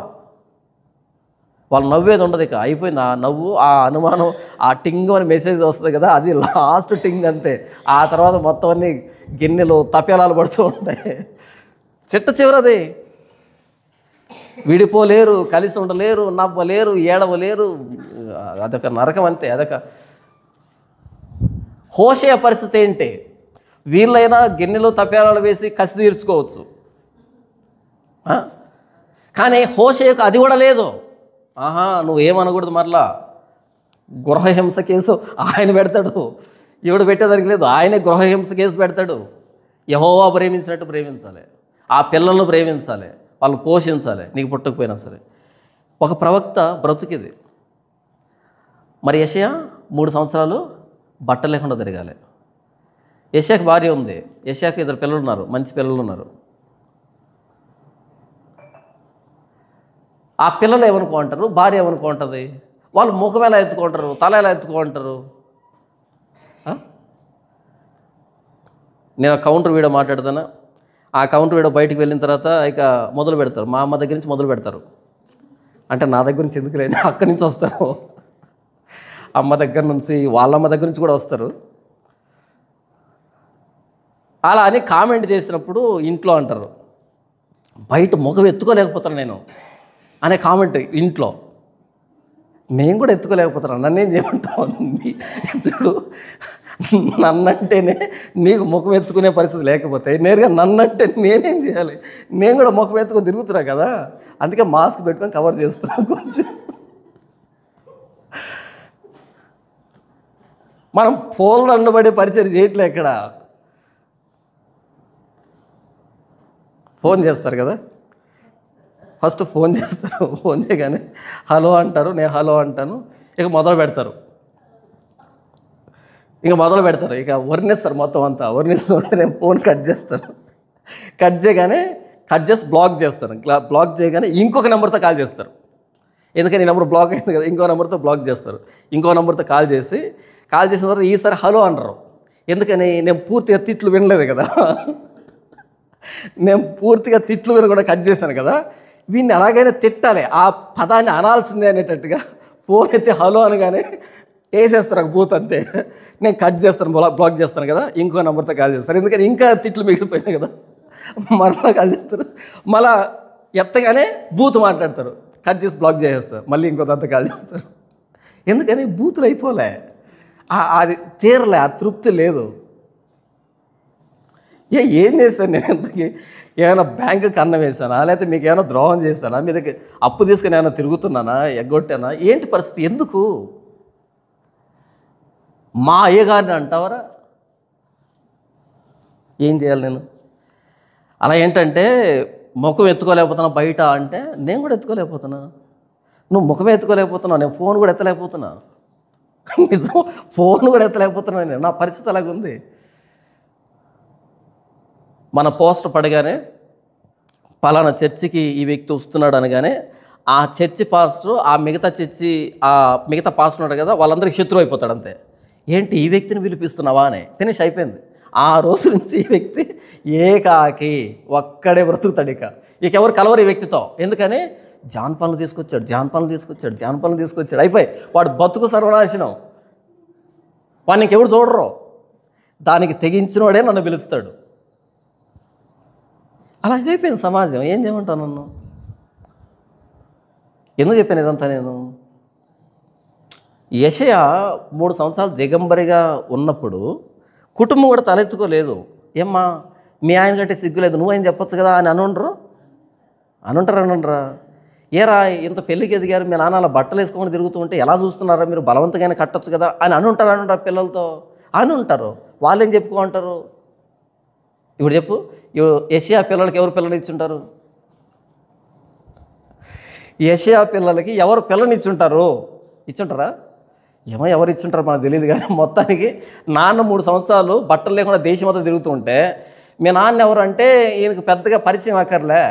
Speaker 1: వాళ్ళు నవ్వేది ఉండదు, ఇక అయిపోయింది. ఆ నవ్వు, ఆ అనుమానం, ఆ టింగ్ అని మెసేజ్ వస్తుంది కదా, అది లాస్ట్ టింగ్ అంతే. ఆ తర్వాత మొత్తం అన్ని గిన్నెలు తపేలాలు పడుతూ ఉంటాయి. చివరది విడిపోలేరు, కలిసి ఉండలేరు, నవ్వలేరు, ఏడవలేరు. అదొక నరకం అంతే. అదొక హోషేయ పరిస్థితి ఏంటి? వీళ్ళైనా గిన్నెలు తపేలాలు వేసి కసి తీర్చుకోవచ్చు, కానీ హోషేయకు అది కూడా లేదు. నువ్వేమనకూడదు, మరలా గృహహింస కేసు ఆయన పెడతాడు. ఎవడు పెట్టేదానికి లేదు, ఆయనే గృహహింస కేసు పెడతాడు. యెహోవా ప్రేమించినట్టు ప్రేమించాలి, ఆ పిల్లలను ప్రేమించాలి, వాళ్ళు పోషించాలి, నీకు పుట్టకపోయినా సరే. ఒక ప్రవక్త బ్రతుకిది. మరి యెషయా 3 సంవత్సరాలు బట్టలు లేకుండా తిరగాలి. యెషయాకి భార్య ఉంది, యెషయాకి 2 పిల్లలు ఉన్నారు, మంచి పిల్లలు ఉన్నారు. ఆ పిల్లలు ఏమనుకుంటారు, భార్య ఏమనుకుంటుంది? వాళ్ళు ముఖం ఎలా ఎత్తుకుంటారు, తల ఎలా ఎత్తుకుంటారు? నేను కౌంటర్ వీడియో మాట్లాడుతాను. ఆ కౌంటర్ వీడియో బయటికి వెళ్ళిన తర్వాత ఇక మొదలు పెడతారు, మా అమ్మ దగ్గర నుంచి మొదలు పెడతారు. అంటే నా దగ్గర నుంచి ఎందుకు లేని అక్కడి నుంచి వస్తారు, అమ్మ దగ్గర నుంచి, వాళ్ళమ్మ దగ్గర నుంచి కూడా వస్తారు. అలా అని కామెంట్ చేసినప్పుడు ఇంట్లో అంటారు, బయట ముఖం ఎత్తుకోలేకపోతాను నేను అనే కామెంట్ ఇంట్లో. నేను కూడా ఎత్తుకోలేకపోతున్నాను, నన్నేం చేయమంటావు? చూడు, నన్నంటేనే నీకు ముఖం ఎత్తుకునే పరిస్థితి లేకపోతే నేరుగా నన్నంటే నేనేం చేయాలి? నేను కూడా ముఖం ఎత్తుకొని తిరుగుతున్నా కదా, అందుకే మాస్క్ పెట్టుకొని కవర్ చేస్తున్నాను. కొంచెం మనం పోలు అండబడి పరిచయం చేయట్లే. ఇక్కడ ఫోన్ చేస్తారు కదా, ఫస్ట్ ఫోన్ చేస్తారు, ఫోన్ చేయగానే హలో అంటారు, నేను హలో అంటాను, ఇక మొదలు పెడతారు. ఇక వర్ణిస్తారు మొత్తం అంతా. వర్ణిస్తుంటే నేను ఫోన్ కట్ చేస్తాను. కట్ చేయగానే బ్లాక్ చేస్తాను. బ్లాక్ చేయగానే ఇంకొక నెంబర్తో కాల్ చేస్తారు. ఎందుకని ఈ నెంబర్ బ్లాక్ అయింది కదా, ఇంకో నెంబర్తో బ్లాక్ చేస్తారు. ఇంకో నెంబర్తో కాల్ చేసిన తర్వాత ఈసారి హలో అనరు. ఎందుకని? నేను పూర్తిగా తిట్లు వినలేదు కదా, నేను పూర్తిగా తిట్లు విని కూడా కట్ చేశాను కదా, వీడిని ఎలాగైనా తిట్టాలి, ఆ పదాన్ని అనాల్సిందే అనేటట్టుగా ఫోన్ ఎత్తి హలో అనగానే వేసేస్తారు ఒక బూత్ అంతే. నేను కట్ చేస్తాను, బ్లాక్ చేస్తాను కదా, ఇంకో నెంబర్తో కాల్ చేస్తారు. ఎందుకని ఇంకా తిట్లు మిగిలిపోయినాయి కదా, మరలా కాల్ చేస్తారు. మళ్ళా ఎత్తగానే బూత్ మాట్లాడతారు, కట్ చేసి బ్లాక్ చేసేస్తారు, మళ్ళీ ఇంకో దాంతో కాల్ చేస్తారు. ఎందుకని? బూతులు అయిపోలే, అది తీరలే, ఆ తృప్తి లేదు. ఏం చేశాను నేను? ఎంతకి ఏమైనా బ్యాంకుకి అన్నం వేసానా, లేకపోతే మీకు ఏమైనా ద్రోహం చేశానా, మీ దగ్గర అప్పు తీసుకుని ఏమైనా తిరుగుతున్నానా, ఎగ్గొట్టానా? ఏంటి పరిస్థితి? ఎందుకు? మా అయ్యగారిని అంటావరా? ఏం చేయాలి నేను? అలా ఏంటంటే ముఖం ఎత్తుకోలేకపోతున్నా బయట అంటే నేను కూడా ఎత్తుకోలేకపోతున్నా. నువ్వు ముఖమే ఎత్తుకోలేకపోతున్నావు, నేను ఫోన్ కూడా ఎత్తలేకపోతున్నా. నిజం, ఫోన్ కూడా ఎత్తలేకపోతున్నాను నేను. నా పరిస్థితి అలాగుంది. మన పోస్టర్ పడగానే పలానా చర్చికి ఈ వ్యక్తి వస్తున్నాడు అనగానే ఆ చర్చి పాస్టర్ ఆ మిగతా పాస్టర్ ఉన్నాడు కదా, వాళ్ళందరికీ శత్రువు అయిపోతాడు అంతే. ఏంటి ఈ వ్యక్తిని పిలిపిస్తున్నావా అని. ఫినిష్ అయిపోయింది. ఆ రోజు నుంచి ఈ వ్యక్తి ఏకాకి ఒక్కడే బ్రతుకుతాడు. ఇక ఎవరు కలవరు ఈ వ్యక్తితో. ఎందుకని జాన్పాలను తీసుకొచ్చాడు. అయిపోయి వాడు బతుకు సర్వనాశనం. వాడిని ఇంకెవరు చూడరు. దానికి తెగించినోడే నన్ను పిలుస్తాడు. అలాగైపోయింది సమాజం. ఏం చేయమంటాను నన్ను? ఎందుకు చెప్పాను ఇదంతా నేను? యెషయా 3 సంవత్సరాలు దిగంబరిగా ఉన్నప్పుడు కుటుంబం కూడా తలెత్తుకోలేదు. ఏమ్మా మీ ఆయన కంటే సిగ్గులేదు, నువ్వేం చెప్పొచ్చు కదా అని అనుంటారా? ఏరా ఇంత పెళ్ళికి ఎదిగారు, మీ నాన్న అలా బట్టలు వేసుకొని తిరుగుతూ ఉంటే ఎలా చూస్తున్నారా, మీరు బలవంతంగానే కట్టొచ్చు కదా అని అనుంటారు పిల్లలతో ఉంటారు. వాళ్ళు ఏం చెప్పుకుంటారు? ఇప్పుడు చెప్పు, యెషయా పిల్లలకి ఎవరు పిల్లలు ఇచ్చుంటారు? యెషయా పిల్లలకి ఎవరు పిల్లని ఇచ్చుంటారా? ఏమో ఎవరు ఇచ్చుంటారో మనకు తెలియదు. కానీ మొత్తానికి నాన్న 3 సంవత్సరాలు బట్టలు లేకుండా దేశం అంతా తిరుగుతూ ఉంటే మీ నాన్న ఎవరు అంటే ఈయనకు పెద్దగా పరిచయం అక్కర్లే.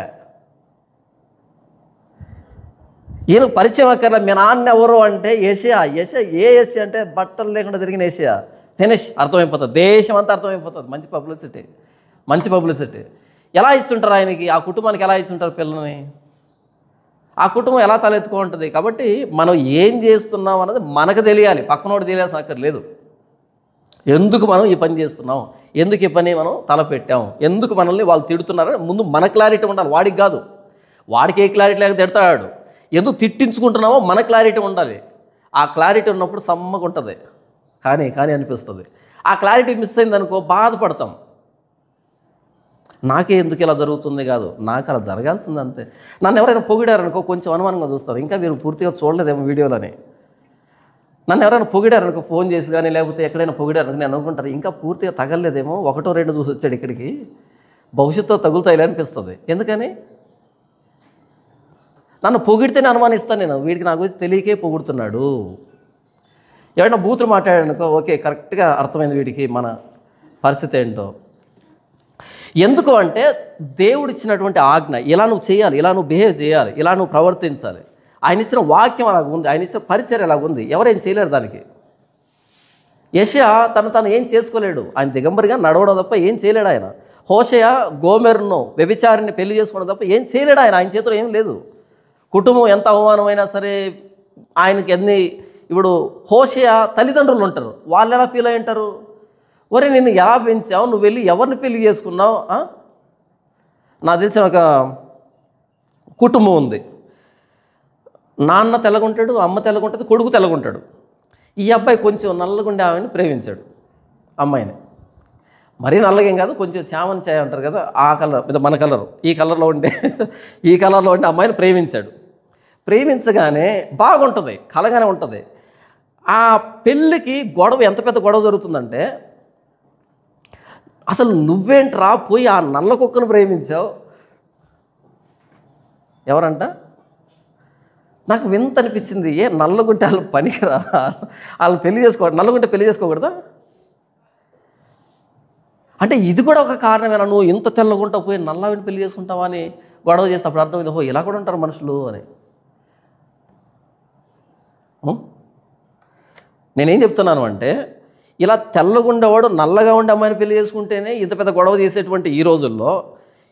Speaker 1: మీ నాన్న ఎవరు అంటే యెషయా అంటే బట్టలు లేకుండా తిరిగిన యెషయా. ఫినిష్, అర్థమైపోతుంది. దేశం అంతా అర్థమైపోతుంది. మంచి పబ్లిసిటీ. ఎలా ఇచ్చుంటారు ఆయనకి? ఆ కుటుంబానికి ఎలా ఇచ్చుంటారు పిల్లల్ని? ఆ కుటుంబం ఎలా తలెత్తుకో ఉంటుంది? కాబట్టి మనం ఏం చేస్తున్నాం అన్నది మనకు తెలియాలి, పక్కనోడు తెలియాల్సిన అక్కర్లేదు. ఎందుకు మనం ఈ పని చేస్తున్నాం, ఎందుకు ఈ పని మనం తలపెట్టాం, ఎందుకు మనల్ని వాళ్ళు తిడుతున్నారని ముందు మన క్లారిటీ ఉండాలి. వాడికి కాదు. వాడికి ఏ క్లారిటీ లేక తిడతాడు. ఎందుకు తిట్టించుకుంటున్నామో మన క్లారిటీ ఉండాలి. ఆ క్లారిటీ ఉన్నప్పుడు సమ్మగా ఉంటుంది. కానీ అనిపిస్తుంది. ఆ క్లారిటీ మిస్ అయిందనుకో బాధపడతాం. నాకే ఎందుకు ఇలా జరుగుతుంది కాదు, నాకు అలా జరగాల్సింది అంతే. నన్ను ఎవరైనా పొగిడారనుకో కొంచెం అనుమానంగా చూస్తారు. ఇంకా మీరు పూర్తిగా చూడలేదేమో వీడియోలని. నన్ను ఎవరైనా పొగిడారనుకో ఫోన్ చేసి కానీ లేకపోతే ఎక్కడైనా పొగిడారనుకో నేను అనుకుంటారు ఇంకా పూర్తిగా తగలలేదేమో, 1-2 చూసి వచ్చాడు ఇక్కడికి, భవిష్యత్తులో తగులుతాయిలే అనిపిస్తుంది. ఎందుకని? నన్ను పొగిడితేనే అనుమానిస్తాను నేను, వీడికి నా గురించి తెలియకే పొగుడుతున్నాడు. ఎవరైనా బూతులు మాట్లాడాడనుకో ఓకే కరెక్ట్గా అర్థమైంది వీడికి మన పరిస్థితి ఏంటో. ఎందుకు అంటే దేవుడు ఇచ్చినటువంటి ఆజ్ఞ, ఇలా నువ్వు చేయాలి, ఇలా నువ్వు బిహేవ్ చేయాలి, ఇలా నువ్వు ప్రవర్తించాలి. ఆయన ఇచ్చిన వాక్యం అలాగుంది, ఆయన ఇచ్చిన పరిచయం ఎలాగుంది. ఎవరేం చేయలేరు దానికి. యెషయా తను ఏం చేసుకోలేడు. ఆయన దిగంబరిగా నడవడం తప్ప ఏం చేయలేడు ఆయన. హోషేయ గోమెరును వ్యభిచారిని పెళ్లి చేసుకోవడం తప్ప ఏం చేయలేడు ఆయన. ఆయన చేతిలో ఏం లేదు. కుటుంబం ఎంత అవమానమైనా సరే ఆయనకి ఇప్పుడు హోషేయ తల్లిదండ్రులు ఉంటారు, వాళ్ళు ఎలా ఫీల్ అయి ఉంటారు? ఒరే నిన్ను ఎలా పెంచావు, నువ్వు వెళ్ళి ఎవరిని పెళ్లి చేసుకున్నావు? నాకు తెలిసిన ఒక కుటుంబం ఉంది. నాన్న తెల్లగుంటాడు, అమ్మ తెల్లగుంటుంది, కొడుకు తెల్లగుంటాడు. ఈ అబ్బాయి కొంచెం నల్లగుండే ఆమెను ప్రేమించాడు, అమ్మాయిని. మరీ నల్లగేం కాదు, కొంచెం చామని చాయ అంటారు కదా, ఆ కలర్ ఇది మన కలరు, ఈ కలర్లో ఉండే అమ్మాయిని ప్రేమించాడు. ప్రేమించగానే బాగుంటుంది, కలగానే ఉంటుంది. ఆ పెళ్ళికి గొడవ ఎంత పెద్ద గొడవ జరుగుతుందంటే, అసలు నువ్వేంట్రా పోయి ఆ నల్ల కుక్కను ప్రేమించావు? ఎవరంట? నాకు వింత అనిపించింది. నల్లగుంటే వాళ్ళు పనికిరా, వాళ్ళని పెళ్లి నల్లగుంటే పెళ్లి చేసుకోకూడదా? అంటే ఇది కూడా ఒక కారణమేనా? నువ్వు ఇంత తెల్లగుంటా పోయి నల్లవిని పెళ్లి చేసుకుంటావా అని గొడవ చేస్తే అప్పుడు అర్థమైంది, ఓహో ఇలా కూడా ఉంటారు మనుషులు అని. నేనేం చెప్తున్నాను అంటే, ఇలా తెల్లగుండేవాడు నల్లగా ఉండే అమ్మాయిని పెళ్లి చేసుకుంటేనే ఇంత పెద్ద గొడవ చేసేటువంటి ఈ రోజుల్లో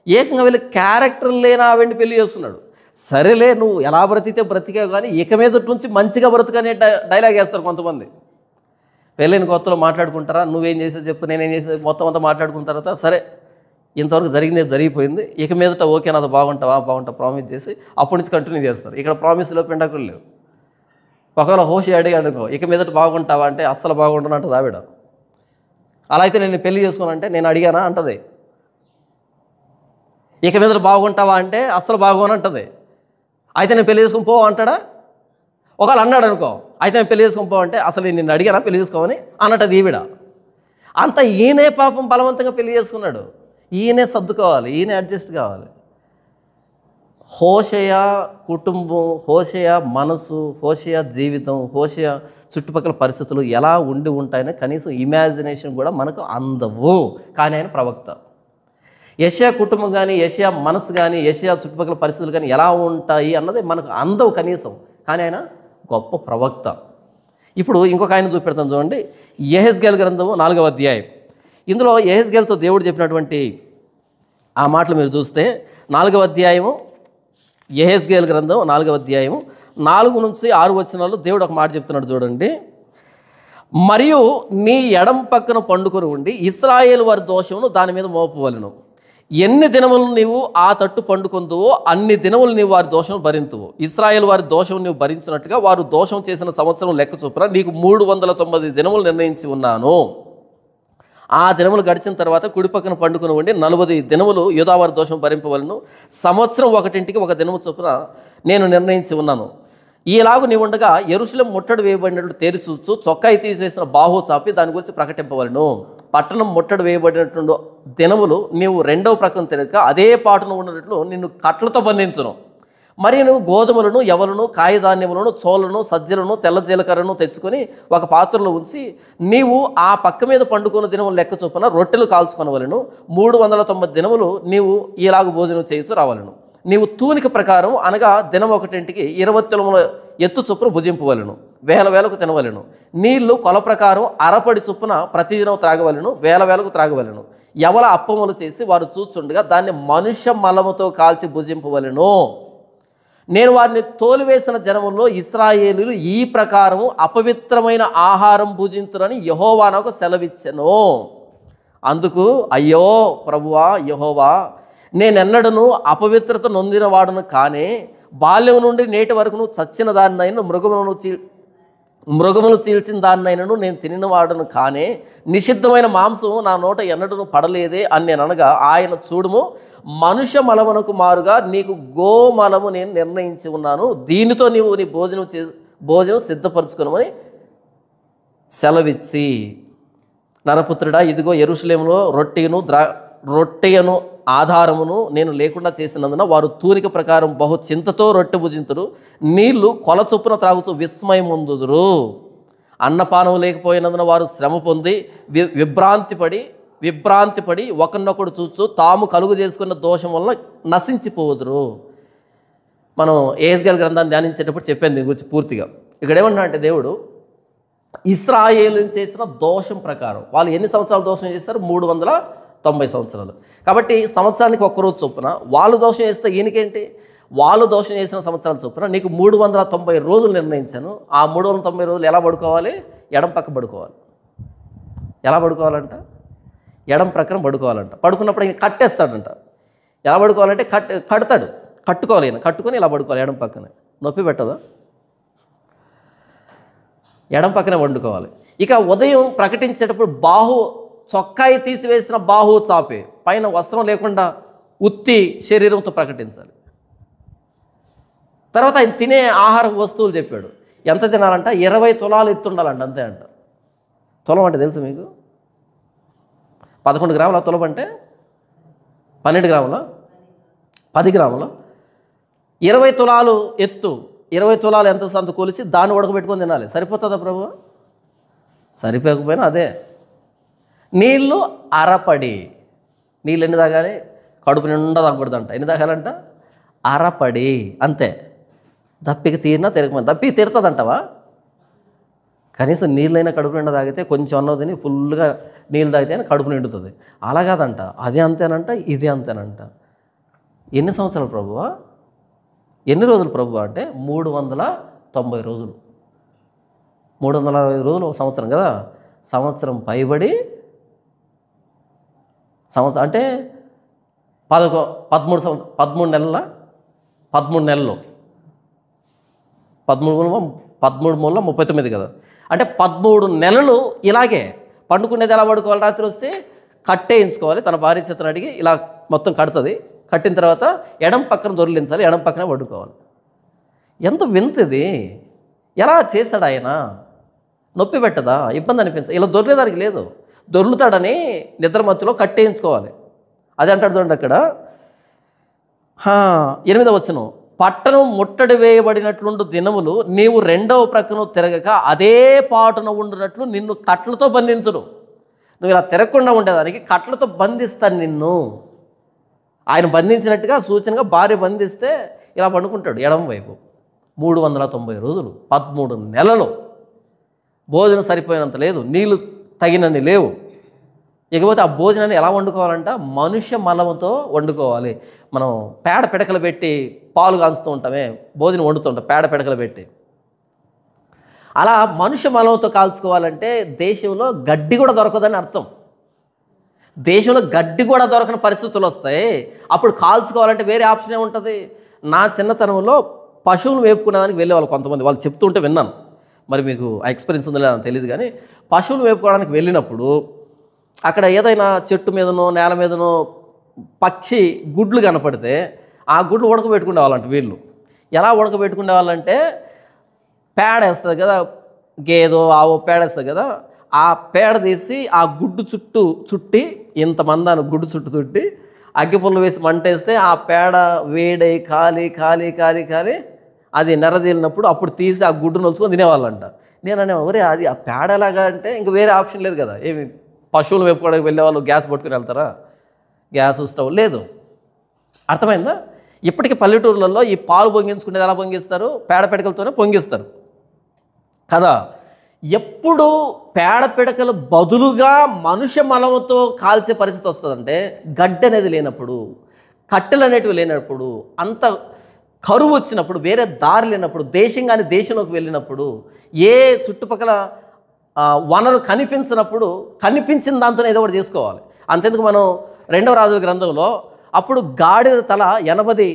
Speaker 1: ఏకంగా వీళ్ళు క్యారెక్టర్ లేని ఆవిడ్ని పెళ్లి చేస్తున్నాడు. సరేలే నువ్వు ఎలా బ్రతికితే బ్రతికావు కానీ ఇక మీద నుంచి మంచిగా బ్రతుకనే డైలాగ్ వేస్తారు కొంతమంది. పెళ్ళైన కొత్తలో మాట్లాడుకుంటారా, నువ్వేం చేసేది చెప్పు, నేనేం చేసేది, మొత్తం అంతా మాట్లాడుకున్న తర్వాత సరే ఇంతవరకు జరిగిపోయింది, ఇక మీదట ఓకే నాతో బాగుంటావా ప్రామిస్ చేసి అప్పటి నుంచి కంటిన్యూ చేస్తారు. ఇక్కడ ప్రామిస్లో పిండాకులు లేవు. ఒకవేళ హోషి అడిగాడు అనుకో, ఇక మీదట బాగుంటావా అంటే అస్సలు బాగుండను అంటుంది ఆవిడ. అలా అయితే నేను పెళ్లి చేసుకోనంటే నేను అడిగానా అంటది. ఇక మీదట బాగుంటావా అంటే అస్సలు బాగోను అంటది. అయితే నేను పెళ్లి చేసుకుని పో అంటాడా? ఒకవేళ అన్నాడు అనుకో, అయితే నేను పెళ్లి చేసుకుని పో అంటే అసలు నేను అడిగానా పెళ్లి చేసుకోమని అన్నట్టది ఈవిడ. అంత ఈయనే పాపం బలవంతంగా పెళ్లి చేసుకున్నాడు. ఈయనే సర్దుకోవాలి, ఈయనే అడ్జస్ట్ కావాలి. హోషేయ కుటుంబం, హోషేయ మనసు, హోషేయ జీవితం, హోషేయ చుట్టుపక్కల పరిస్థితులు ఎలా ఉండి ఉంటాయని కనీసం ఇమాజినేషన్ కూడా మనకు అందవు. కానీ ఆయన ప్రవక్త. యెషయా కుటుంబం కానీ, యెషయా మనసు కానీ, యెషయా చుట్టుపక్కల పరిస్థితులు కానీ ఎలా ఉంటాయి అన్నది మనకు అందవు కనీసం. కానీ ఆయన గొప్ప ప్రవక్త. ఇప్పుడు ఇంకొక ఆయన చూపెడతాను చూడండి. యెహెజ్కేలు గ్రంథము 4వ అధ్యాయం. ఇందులో యెహెజ్కేలుతో దేవుడు చెప్పినటువంటి ఆ మాటలు మీరు చూస్తే 4వ అధ్యాయము, యెహెజ్కేలు గ్రంథం 4వ అధ్యాయము 4 నుంచి 6 వచనాలు దేవుడు ఒక మాట చెప్తున్నాడు చూడండి. మరియు నీ ఎడం పక్కన పండుకొని ఉండి ఇశ్రాయేలు వారి దోషమును దాని మీద మోపవలెను. ఎన్ని దినములు నీవు ఆ తట్టు పండుకొందువో అన్ని దినములు నీవు వారి దోషం భరింతువు. ఇశ్రాయేలు వారి దోషం నీవు భరించినట్టుగా వారు దోషం చేసిన సంవత్సరం లెక్క చొప్పున నీకు 390 దినములు నిర్ణయించి ఉన్నాను. ఆ దినములు గడిచిన తర్వాత కుడి పక్కన పండుకొని ఉండి 40 దినములు యూదావారి దోషం భరింపవలను. సంవత్సరం ఒకటింటికి ఒక దినము చొప్పున నేను నిర్ణయించి ఉన్నాను. ఈలాగు నీవు ఉండగా యెరూషలేము ముట్టడి వేయబడినట్లు తేరి చూస్తూ చొక్కాయి తీసివేసిన బాహు చాపి దాని గురించి ప్రకటింపవలను. పట్టణం ముట్టడి వేయబడినటువంటి దినములు నీవు రెండవ ప్రక్కన తిరగక అదే పాటును ఉన్నట్లు నిన్ను కట్లతో బంధించును. మరి నువ్వు గోధుమలను, యవలను, కాయధాన్యములను, చోలను, సజ్జలను, తెల్ల జీలకర్రను తెచ్చుకొని ఒక పాత్రలో ఉంచి నీవు ఆ పక్క మీద పండుకున్న దినములు లెక్క చొప్పున రొట్టెలు కాల్చుకొనవలను. 390 దినములు నీవు ఇలాగ భోజనం చేయించు రావాలను. నీవు తూనిక ప్రకారం అనగా దినం ఒకటింటికి 20 తులముల ఎత్తు చొప్పున భుజింపవలను. వేలకు తినవలను. నీళ్లు కొల ప్రకారం అరపడి చొప్పున ప్రతిదినం త్రాగవలను. వేలకు త్రాగవలను. ఎవల అప్పములు చేసి వారు చూచుండగా దాన్ని మనుష్య మలముతో కాల్చి భుజింపవలను. నేను వారిని తోలివేసిన జనముల్లో ఇశ్రాయేలీయులు ఈ ప్రకారము అపవిత్రమైన ఆహారం భుజింతురని యెహోవా నాకు సెలవిచ్చెను. అందుకు అయ్యో ప్రభువా యెహోవా, నేనెన్నడను అపవిత్రత నొందిన వాడును కానే, బాల్యం నుండి నేటి వరకును చచ్చిన దాన్నైనా మృగములు చీల్చిన దాన్నైనను నేను తినిన వాడును కానే, నిషిద్ధమైన మాంసం నా నోట ఎన్నడను పడలేదే అని నేను అనగా ఆయన చూడుము, మనుష్య మలమునకు మారుగా నీకు గోమలము నేను నిర్ణయించి ఉన్నాను. దీనితో నీవు నీ భోజనం సిద్ధపరచుకునమని సెలవిచ్చి, నరపుత్రుడా, ఇదిగో యెరూషలేములో రొట్టెయను ఆధారమును నేను లేకుండా చేసినందున వారు తూనిక ప్రకారం బహు చింతతో రొట్టె భుజింతురు. నీళ్లు కొల చొప్పున త్రాగుతూ విస్మయం పొందుదురు. అన్నపానం లేకపోయినందున వారు శ్రమ పొంది విభ్రాంతిపడి ఒకరినొకడు చూస్తూ తాము కలుగు చేసుకున్న దోషం వలన నశించిపోదురు. మనం యెహెజ్కేలు గ్రంథాన్ని ధ్యానించేటప్పుడు చెప్పాను దీని గురించి పూర్తిగా. ఇక్కడ ఏమన్నా అంటే దేవుడు ఇశ్రాయేలు చేసిన దోషం ప్రకారం వాళ్ళు ఎన్ని సంవత్సరాలు దోషం చేస్తారు? 390 సంవత్సరాలు. కాబట్టి సంవత్సరానికి ఒక్కరోజు చొప్పున వాళ్ళు దోషం చేస్తే ఈయనకేంటి? వాళ్ళు దోషం చేసిన సంవత్సరాల చొప్పున నీకు 390 రోజులు నిర్ణయించాను. ఆ 390 రోజులు ఎలా పడుకోవాలి? ఎడం పక్క పడుకోవాలి. ఎలా పడుకోవాలంట? ఎడం ప్రక్కన పడుకోవాలంట. పడుకున్నప్పుడు ఈయన కట్టేస్తాడంట. ఎలా పడుకోవాలంటే కడతాడు. కట్టుకోవాలి. ఈయన కట్టుకొని ఇలా పడుకోవాలి ఎడం పక్కన. నొప్పి పెట్టదా? ఎడం పక్కనే వండుకోవాలి. ఇక ఉదయం ప్రకటించేటప్పుడు చొక్కాయి తీసివేసిన బాహు చాపే, పైన వస్త్రం లేకుండా ఉత్తి శరీరంతో ప్రకటించాలి. తర్వాత ఆయన తినే ఆహార వస్తువులు చెప్పాడు. ఎంత తినాలంట? 20 తులాలు ఎత్తుండాలంట. అంతే అంట. తులం అంటే తెలుసు మీకు? 11 గ్రాముల తులం అంటే 12 గ్రాముల 10 గ్రాముల 20 తులాలు ఎత్తు. 20 తులాలు ఎంత సంత కొలిచి దాన్ని ఉడకబెట్టుకొని తినాలి. సరిపోతుందా ప్రభు? సరిపోకపోయినా అదే. నీళ్ళు అరపడి. నీళ్ళు ఎన్ని తాగాలి? కడుపు నిండా తాగకూడదంట. ఎన్ని తాగాలంట? అరపడి. అంతే. దప్పిక తీరినా తిరగమని. దప్పిక తీరుతుందంటవా? కనీసం నీళ్ళైనా కడుపు నిండా తాగితే కొంచెం అన్నది తిని ఫుల్గా నీళ్ళు తాగితే కడుపు నిండుతుంది. అలా కాదంట. అది అంతేనంట, ఇది అంతేనంట. ఎన్ని సంవత్సరాలు ప్రభువా? ఎన్ని రోజులు ప్రభువా అంటే 390 రోజులు. 360 రోజులు ఒక సంవత్సరం కదా. సంవత్సరం పైబడి సంవత్సరం అంటే 13 సంవత్సరం 13 నెలల 13 నెలలు 13 మూల 39 కదా. అంటే 13 నెలలు ఇలాగే పండుకునేది. ఎలా పడుకోవాలి? రాత్రి వస్తే కట్టేయించుకోవాలి. తన భార్య చేతను అడిగి ఇలా మొత్తం కడుతుంది. కట్టిన తర్వాత ఎడం పక్కన దొరిలించాలి. ఎడం పక్కనే పడుకోవాలి. ఎంత వింతది! ఎలా చేశాడు ఆయన? నొప్పి పెట్టదా? ఇబ్బంది అనిపించదు. ఇలా దొరికేదానికి లేదు. దొర్లుతాడని నిద్ర మత్తులో కట్టేయించుకోవాలి. అది అంటాడు చూడండి అక్కడ, 8వ వచనం, పట్టణం ముట్టడి వేయబడినట్లుండు దినములు నీవు రెండవ ప్రక్కను తిరగక అదే పాటున ఉండునట్లు నిన్ను కట్లతో బంధించును. నువ్వు ఇలా తిరగకుండా ఉండేదానికి కట్లతో బంధిస్తాను నిన్ను. ఆయన బంధించినట్టుగా సూచనగా భార్య బంధిస్తే ఇలా పండుకుంటాడు ఎడమ వైపు. 390 రోజులు, 13 నెలలు. భోజనం సరిపోయినంత లేదు, నీళ్ళు తగినన్ని లేవు. ఇకపోతే ఆ భోజనాన్ని ఎలా వండుకోవాలంట? మనుష్య మలముతో వండుకోవాలి. మనం పేడ పిడకలు పెట్టి పాలు కాంచుతూ ఉంటామే, భోజనం వండుతుంటాం పేడ పిడకలు పెట్టి. అలా మనుష్య మలంతో కాల్చుకోవాలంటే దేశంలో గడ్డి కూడా దొరకదని అర్థం. దేశంలో గడ్డి కూడా దొరకని పరిస్థితులు వస్తాయి. అప్పుడు కాల్చుకోవాలంటే వేరే ఆప్షన్ ఏముంటుంది? నా చిన్నతనంలో పశువులు వేపుకునేదానికి వెళ్ళేవాళ్ళు కొంతమంది, వాళ్ళు చెప్తుంటే విన్నాను. మరి మీకు ఆ ఎక్స్పీరియన్స్ ఉందో లేదో తెలియదు కానీ, పశువులు వేపుకోవడానికి వెళ్ళినప్పుడు అక్కడ ఏదైనా చెట్టు మీదనో నేల మీదనో పక్షి గుడ్లు కనపడితే ఆ గుడ్లు ఉడకబెట్టుకునే వాళ్ళంట వీళ్ళు. ఎలా ఉడకబెట్టుకునే వాళ్ళంటే, పేడ వేస్తుంది కదా, గేదో ఆవో పేడ వేస్తుంది కదా, ఆ పేడ తీసి ఆ గుడ్డు చుట్టూ చుట్టి, ఇంతమంది గుడ్డు చుట్టూ చుట్టి అగ్గిపుల్ల వేసి మంటేస్తే ఆ పేడ వేడై కాలి కాలి కాలి కాలి అది నెర్రజీలినప్పుడు అప్పుడు తీసి ఆ గుడ్డు నొలుచుకొని తినేవాళ్ళంట. నేను అనే ఒరే అది ఆ పేడ ఎలాగా అంటే ఇంకా వేరే ఆప్షన్ లేదు కదా. ఏమి పశువులు వేపుకోవడానికి వెళ్ళేవాళ్ళు గ్యాస్ పట్టుకుని వెళ్తారా? గ్యాస్ స్టవ్ లేదు. అర్థమైందా? ఇప్పటికీ పల్లెటూర్లలో ఈ పాలు పొంగించుకునేది ఎలా పొంగిస్తారు? పేడ పిడకలతోనే పొంగిస్తారు కదా. ఎప్పుడు పేడ పిడకలు బదులుగా మనుష్య మలముతో కాల్చే పరిస్థితి వస్తుందంటే, గడ్డి అనేది లేనప్పుడు, కట్టెలు అనేటివి లేనప్పుడు, అంత కరువు వచ్చినప్పుడు, వేరే దారి లేనప్పుడు, దేశం కానీ దేశంలోకి వెళ్ళినప్పుడు, ఏ చుట్టుపక్కల వనరు కనిపించినప్పుడు కనిపించిన దాంతో ఏదో ఒకటి చేసుకోవాలి. అంతెందుకు మనం 2వ రాజుల గ్రంథంలో అప్పుడు గాడిద తల 80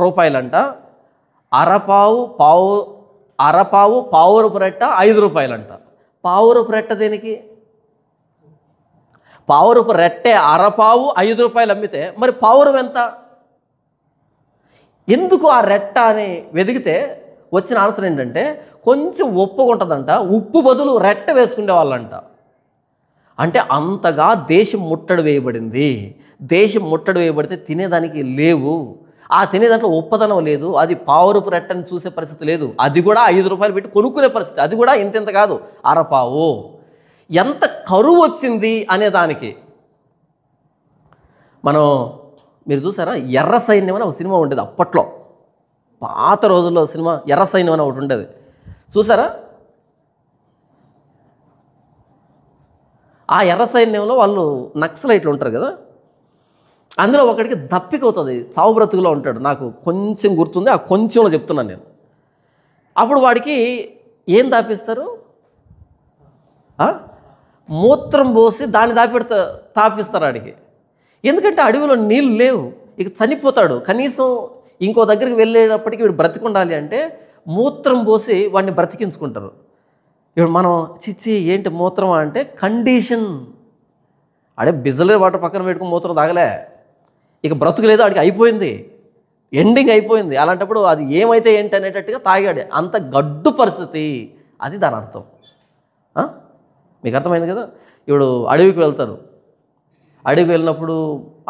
Speaker 1: రూపాయలంట, అరపావు పావురపు రెట్ట 5 రూపాయలంట. పావురపు రెట్ట దేనికి? పావురపు రెట్టే అరపావు 5 రూపాయలు అమ్మితే మరి పావురం ఎంత? ఎందుకు ఆ రెట్ట అని వెదిగితే వచ్చిన ఆన్సర్ ఏంటంటే, కొంచెం ఉప్పుగా ఉంటుందంట, ఉప్పు బదులు రెట్ట వేసుకునే వాళ్ళంట. అంటే అంతగా దేశం ముట్టడి వేయబడింది. దేశం ముట్టడి వేయబడితే తినేదానికి లేవు. ఆ తినేదాంట్లో ఉప్పదనం లేదు. అది పావురపు రెట్టని చూసే పరిస్థితి లేదు. అది కూడా 5 రూపాయలు పెట్టి కొనుక్కునే పరిస్థితి. అది కూడా ఇంత కాదు, అరపావు. ఎంత కరువు వచ్చింది అనే దానికి మనం మీరు చూసారా? ఎర్ర సైన్యం అని ఒక సినిమా ఉండేది అప్పట్లో, పాత రోజుల్లో సినిమా ఎర్ర సైన్యం అని ఒకటి ఉండేది, చూసారా? ఆ ఎర్ర సైన్యంలో వాళ్ళు నక్సలైట్లు ఉంటారు కదా, అందులో ఒకడికి దప్పిక అవుతుంది, చావు బ్రతుకులో ఉంటాడు. నాకు కొంచెం గుర్తుంది, ఆ కొంచెంలో చెప్తున్నాను నేను. అప్పుడు వాడికి ఏం దాపిస్తారు? మూత్రం పోసి దాన్ని తాపిస్తారు వాడికి. ఎందుకంటే అడవిలో నీళ్ళు లేవు, ఇక చనిపోతాడు. కనీసం ఇంకో దగ్గరికి వెళ్ళేటప్పటికి వీడు బ్రతికుండాలి అంటే మూత్రం పోసి వాడిని బ్రతికించుకుంటారు. ఇప్పుడు మనం చిచ్చి ఏంటి మూత్రం అంటే కండిషన్, అడే బిజలే వాటర్ పక్కన పెట్టుకుని మూత్రం తాగలే, ఇక బ్రతుకులేదు, వాడికి అయిపోయింది, ఎండింగ్ అయిపోయింది. అలాంటప్పుడు అది ఏమైతే ఏంటి అనేటట్టుగా తాగాడు. అంత గడ్డు పరిస్థితి, అది దాని అర్థం. మీకు అర్థమైంది కదా? ఇప్పుడు అడవికి వెళ్తారు, అడవికి వెళ్ళినప్పుడు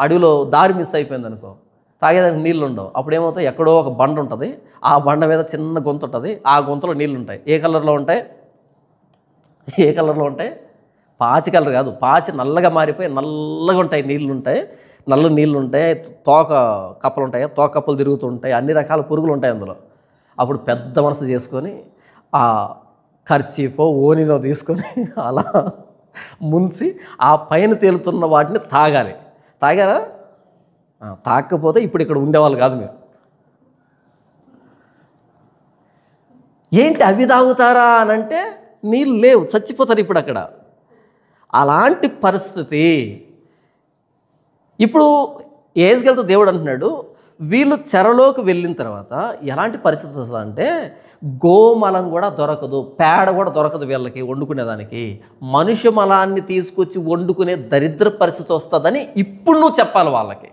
Speaker 1: అడవిలో దారి మిస్ అయిపోయింది అనుకో, తాగేదానికి నీళ్ళు ఉండవు. అప్పుడు ఏమవుతాయి? ఎక్కడో ఒక బండ ఉంటుంది, ఆ బండ మీద చిన్న గొంతు ఉంటుంది, ఆ గొంతులో నీళ్ళు ఉంటాయి. ఏ కలర్లో ఉంటాయి? పాచి కలర్ కాదు, పాచి నల్లగా మారిపోయి నల్లగా ఉంటాయి, నీళ్ళు ఉంటాయి, నల్ల నీళ్ళు ఉంటాయి, తోక కప్పలు ఉంటాయి, తోక కప్పలు తిరుగుతుంటాయి, అన్ని రకాల పురుగులు ఉంటాయి అందులో. అప్పుడు పెద్ద మనసు చేసుకొని ఆ కర్చీపో ఓనిలో తీసుకొని అలా ముంచి ఆ పైన తేలుతున్న వాటిని తాగాలి. తాగారా? తాగకపోతే ఇప్పుడు ఇక్కడ ఉండేవాళ్ళు కాదు మీరు. ఏంటి అవి తాగుతారా అని అంటే నీళ్ళు లేవు, చచ్చిపోతారు ఇప్పుడు అక్కడ. అలాంటి పరిస్థితి. ఇప్పుడు ఏజ్గలతో దేవుడు అంటున్నాడు, వీళ్ళు చెరలోకి వెళ్ళిన తర్వాత ఎలాంటి పరిస్థితి వస్తుందంటే, గోమలం కూడా దొరకదు, పేడ కూడా దొరకదు వీళ్ళకి వండుకునేదానికి. మనుష్య మలాన్ని తీసుకొచ్చి వండుకునే దరిద్ర పరిస్థితి వస్తుందని ఇప్పుడు నువ్వు చెప్పాలి వాళ్ళకి.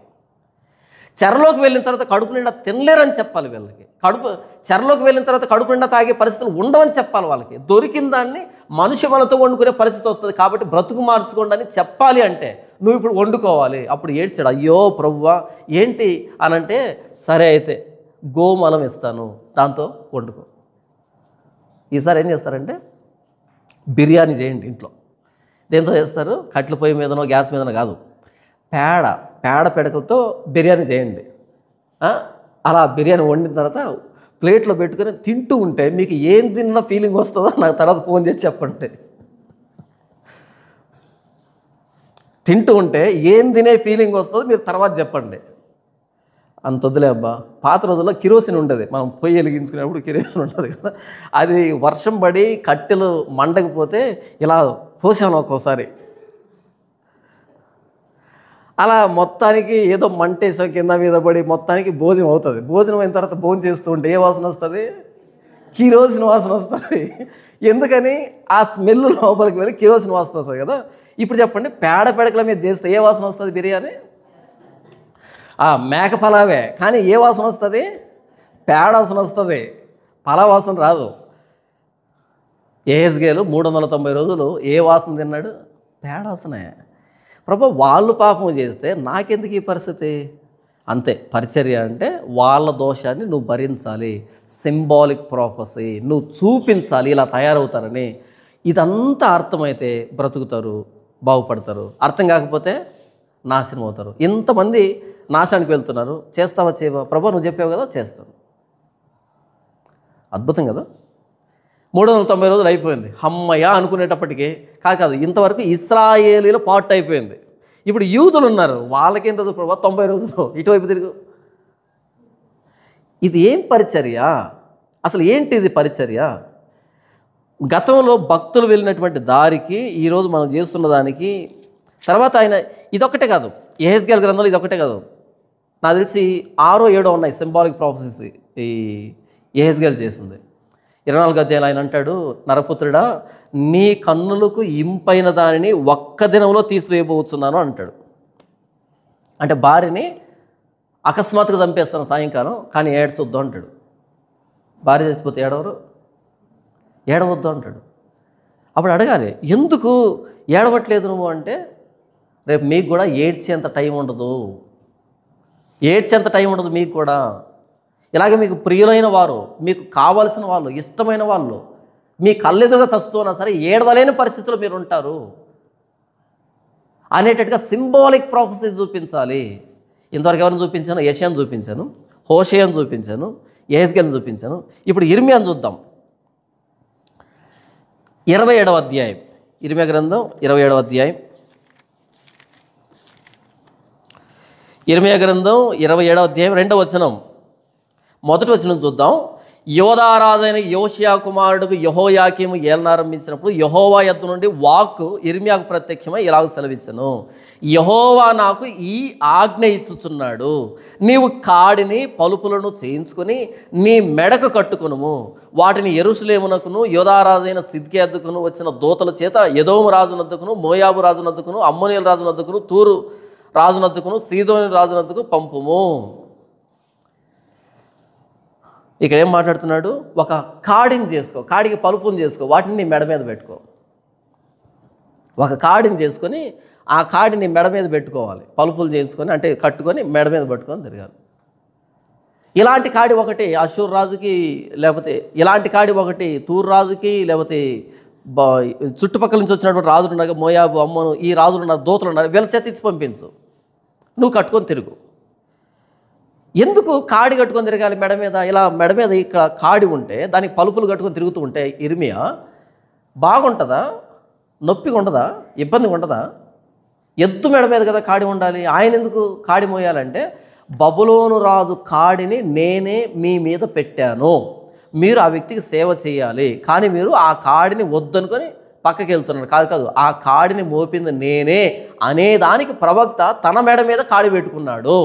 Speaker 1: చెరలోకి వెళ్ళిన తర్వాత కడుపు నిండా తినలేరని చెప్పాలి వీళ్ళకి. చెరలోకి వెళ్ళిన తర్వాత కడుపు నిండా తాగే పరిస్థితులు ఉండవని చెప్పాలి వాళ్ళకి. దొరికిన దాన్ని మనిషి మనతో వండుకునే పరిస్థితి వస్తుంది కాబట్టి బ్రతుకు మార్చుకోండి అని చెప్పాలి. అంటే నువ్వు ఇప్పుడు వండుకోవాలి. అప్పుడు ఏడ్చాడు, అయ్యో ప్రభువా ఏంటి అనంటే, సరే అయితే గోమలం ఇస్తాను, దాంతో వండుకో. ఈసారి ఏం చేస్తారంటే బిర్యానీ చేయండి ఇంట్లో. దేంతో చేస్తారు? కట్టెల పొయ్యి మీదనో గ్యాస్ మీదనో కాదు, పేడ పిడకలతో బిర్యానీ చేయండి. అలా బిర్యానీ వండిన తర్వాత ప్లేట్లో పెట్టుకొని తింటూ ఉంటే మీకు ఏం తిన్న ఫీలింగ్ వస్తుందో నాకు తర్వాత ఫోన్ చేసి చెప్పండి. తింటూ ఉంటే ఏం తినే ఫీలింగ్ వస్తుందో మీరు తర్వాత చెప్పండి. అంత వద్దులే అబ్బా. పాత రోజుల్లో కిరోసిన్ ఉండేది, మనం పొయ్యి వెలిగించుకునేప్పుడు కిరోసిన్ ఉంటుంది కదా, అది వర్షం పడి కట్టెలు మండకపోతే ఇలా పోసాను ఒక్కోసారి. అలా మొత్తానికి ఏదో మంటేసో కింద మీద పడి మొత్తానికి భోజనం అవుతుంది. భోజనం అయిన తర్వాత భోజనం చేస్తూ ఉంటే ఏ వాసన వస్తుంది? కిరోసిన్ వాసన వస్తుంది. ఎందుకని? ఆ స్మెల్ లోపలికి వెళ్ళి కిరోసిన్ వాసన వస్తుంది కదా. ఇప్పుడు చెప్పండి, పేడ పిడకల మీద చేస్తే ఏ వాసన వస్తుంది? బిర్యానీ మేక పలావే, కానీ ఏ వాసన వస్తుంది? పేడ వాసన వస్తుంది, పలావ్ వాసన రాదు. యెహెజ్కేలు 390 రోజులు ఏ వాసన తిన్నాడు? పేడ వాసనే. ప్రభు వాళ్ళు పాపం చేస్తే నాకెందుకు ఈ పరిస్థితి? అంతే. పరిచర్య అంటే వాళ్ళ దోషాన్ని నువ్వు భరించాలి, సింబాలిక్ ప్రాఫెసీ నువ్వు చూపించాలి, ఇలా తయారవుతారని. ఇదంతా అర్థమైతే బ్రతుకుతారు, బాగుపడతారు. అర్థం కాకపోతే నాశనం అవుతారు. ఇంతమంది నాశనానికి వెళ్తున్నారు. చేస్తావా చేయవా? ప్రభు నువ్వు చెప్పావు కదా, చేస్తాను. అద్భుతం కదా. 390 రోజులు అయిపోయింది, అమ్మయ్య అనుకునేటప్పటికీ కాదు, ఇంతవరకు ఇశ్రాయేలీల పార్ట్ అయిపోయింది. ఇప్పుడు యూదులు ఉన్నారు, వాళ్ళకేం రోజు ప్రభు? 90 రోజులు ఇటువైపు తిరుగు. ఇది ఏం పరిచర్య? అసలు ఏంటి ఇది పరిచర్య? గతంలో భక్తులు వెళ్ళినటువంటి దారికి ఈరోజు మనం చేస్తున్న దానికి, తర్వాత ఆయన ఇదొక్కటే కాదు, యెహెజ్కేలు గ్రంథంలో ఇదొక్కటే కాదు, నాకు తెలిసి 6, 7 ఉన్నాయి సింబాలిక్ ప్రాఫెసీస్ ఈ యెహెజ్కేలు చేసింది. 24వ అధ్యాయంలో ఆయన అంటాడు, నరపుత్రుడా నీ కన్నులకు ఇంపైన దానిని ఒక్క దినంలో తీసివేయబోతున్నాను అంటాడు. అంటే భార్యని అకస్మాత్తుగా చంపేస్తాను సాయంకాలం, కానీ ఏడ్చొద్దు అంటాడు. భార్య చచ్చిపోతే ఏడవద్దు అంటాడు. అప్పుడు అడగాలి, ఎందుకు ఏడవట్లేదు నువ్వు అంటే, రేపు మీకు కూడా ఏడ్చేంత టైం ఉండదు మీకు కూడా. ఇలాగే మీకు ప్రియులైన వారు, మీకు కావలసిన వాళ్ళు, ఇష్టమైన వాళ్ళు మీ కళ్ళెదురుగా చస్తున్నా సరే ఏడవలేని పరిస్థితుల్లో మీరు ఉంటారు అనేటట్టుగా సింబాలిక్ ప్రాఫెసీ చూపించాలి. ఇంతవరకు ఎవరిని చూపించాను? యెషయాను చూపించాను, హోషేయను చూపించాను, యెహెజ్కేలును చూపించాను. ఇప్పుడు ఇర్మియాను చూద్దాం. 27వ అధ్యాయం, ఇర్మియా గ్రంథం 27వ అధ్యాయం. ఇర్మియా గ్రంథం 27వ అధ్యాయం 2వ వచనం, మొదటి వచనం చూద్దాం. యోధారాజైన యోషియా కుమారుడుకు యెహోయాకీము ఏలనారంభించినప్పుడు యెహోవా యొద్ద నుండి వాక్కు ఇర్మియాకు ప్రత్యక్షమై ఇలాగ సెలవిచ్చెను. యెహోవా నాకు ఈ ఆజ్ఞ ఇచ్చుచున్నాడు, నీవు కాడిని పలుపులను చేయించుకొని నీ మెడకు కట్టుకొనుము. వాటిని యెరూషలేమునకును యోధారాజైన సిద్కియాకును వచ్చిన దూతల చేత ఎదోము రాజునద్దకును, మోయాబు రాజునద్దకును, అమ్మోనీయుల రాజునద్దకును, తూరు రాజునద్దకును, సీదోని రాజునద్దకు పంపుము. ఇక్కడ ఏం మాట్లాడుతున్నాడు? ఒక కాడిని చేసుకో, కాడికి పలుపుని చేసుకో, వాటిని నీ మెడ మీద పెట్టుకో. ఒక కాడిని చేసుకొని ఆ కాడిని మెడ మీద పెట్టుకోవాలి, పలుపులు చేసుకొని, అంటే కట్టుకొని మెడ మీద పెట్టుకొని తిరగాలి. ఇలాంటి కాడి ఒకటి అషూర్ రాజుకి, లేకపోతే ఇలాంటి కాడి ఒకటి తూరు రాజుకి, లేకపోతే చుట్టుపక్కల నుంచి వచ్చినటువంటి రాజులు ఉన్నారు, మోయాబు, అమ్మను, ఈ రాజులు ఉన్నారు, దూతలు ఉన్నారు, వీళ్ళ చేత ఇచ్చి పంపించు, నువ్వు కట్టుకొని తిరుగు. ఎందుకు కాడి కట్టుకొని తిరగాలి మెడ మీద? ఇలా మెడ మీద ఇక్కడ కాడి ఉంటే దానికి పలుపులు కట్టుకొని తిరుగుతూ ఉంటే ఇర్మియా బాగుంటుందా? నొప్పిగా ఉండదా? ఇబ్బందిగా ఉండదా? ఎద్దు మెడ మీద కదా కాడి ఉండాలి. ఆయన ఎందుకు కాడి మోయాలంటే, బబులోను రాజు కాడిని నేనే మీ మీద పెట్టాను, మీరు ఆ వ్యక్తికి సేవ చేయాలి, కానీ మీరు ఆ కాడిని వద్దనుకొని పక్కకి వెళ్తున్నారు. కాదు, ఆ కాడిని మోపింది నేనే అనేదానికి ప్రవక్త తన మెడ మీద కాడి పెట్టుకున్నాడు.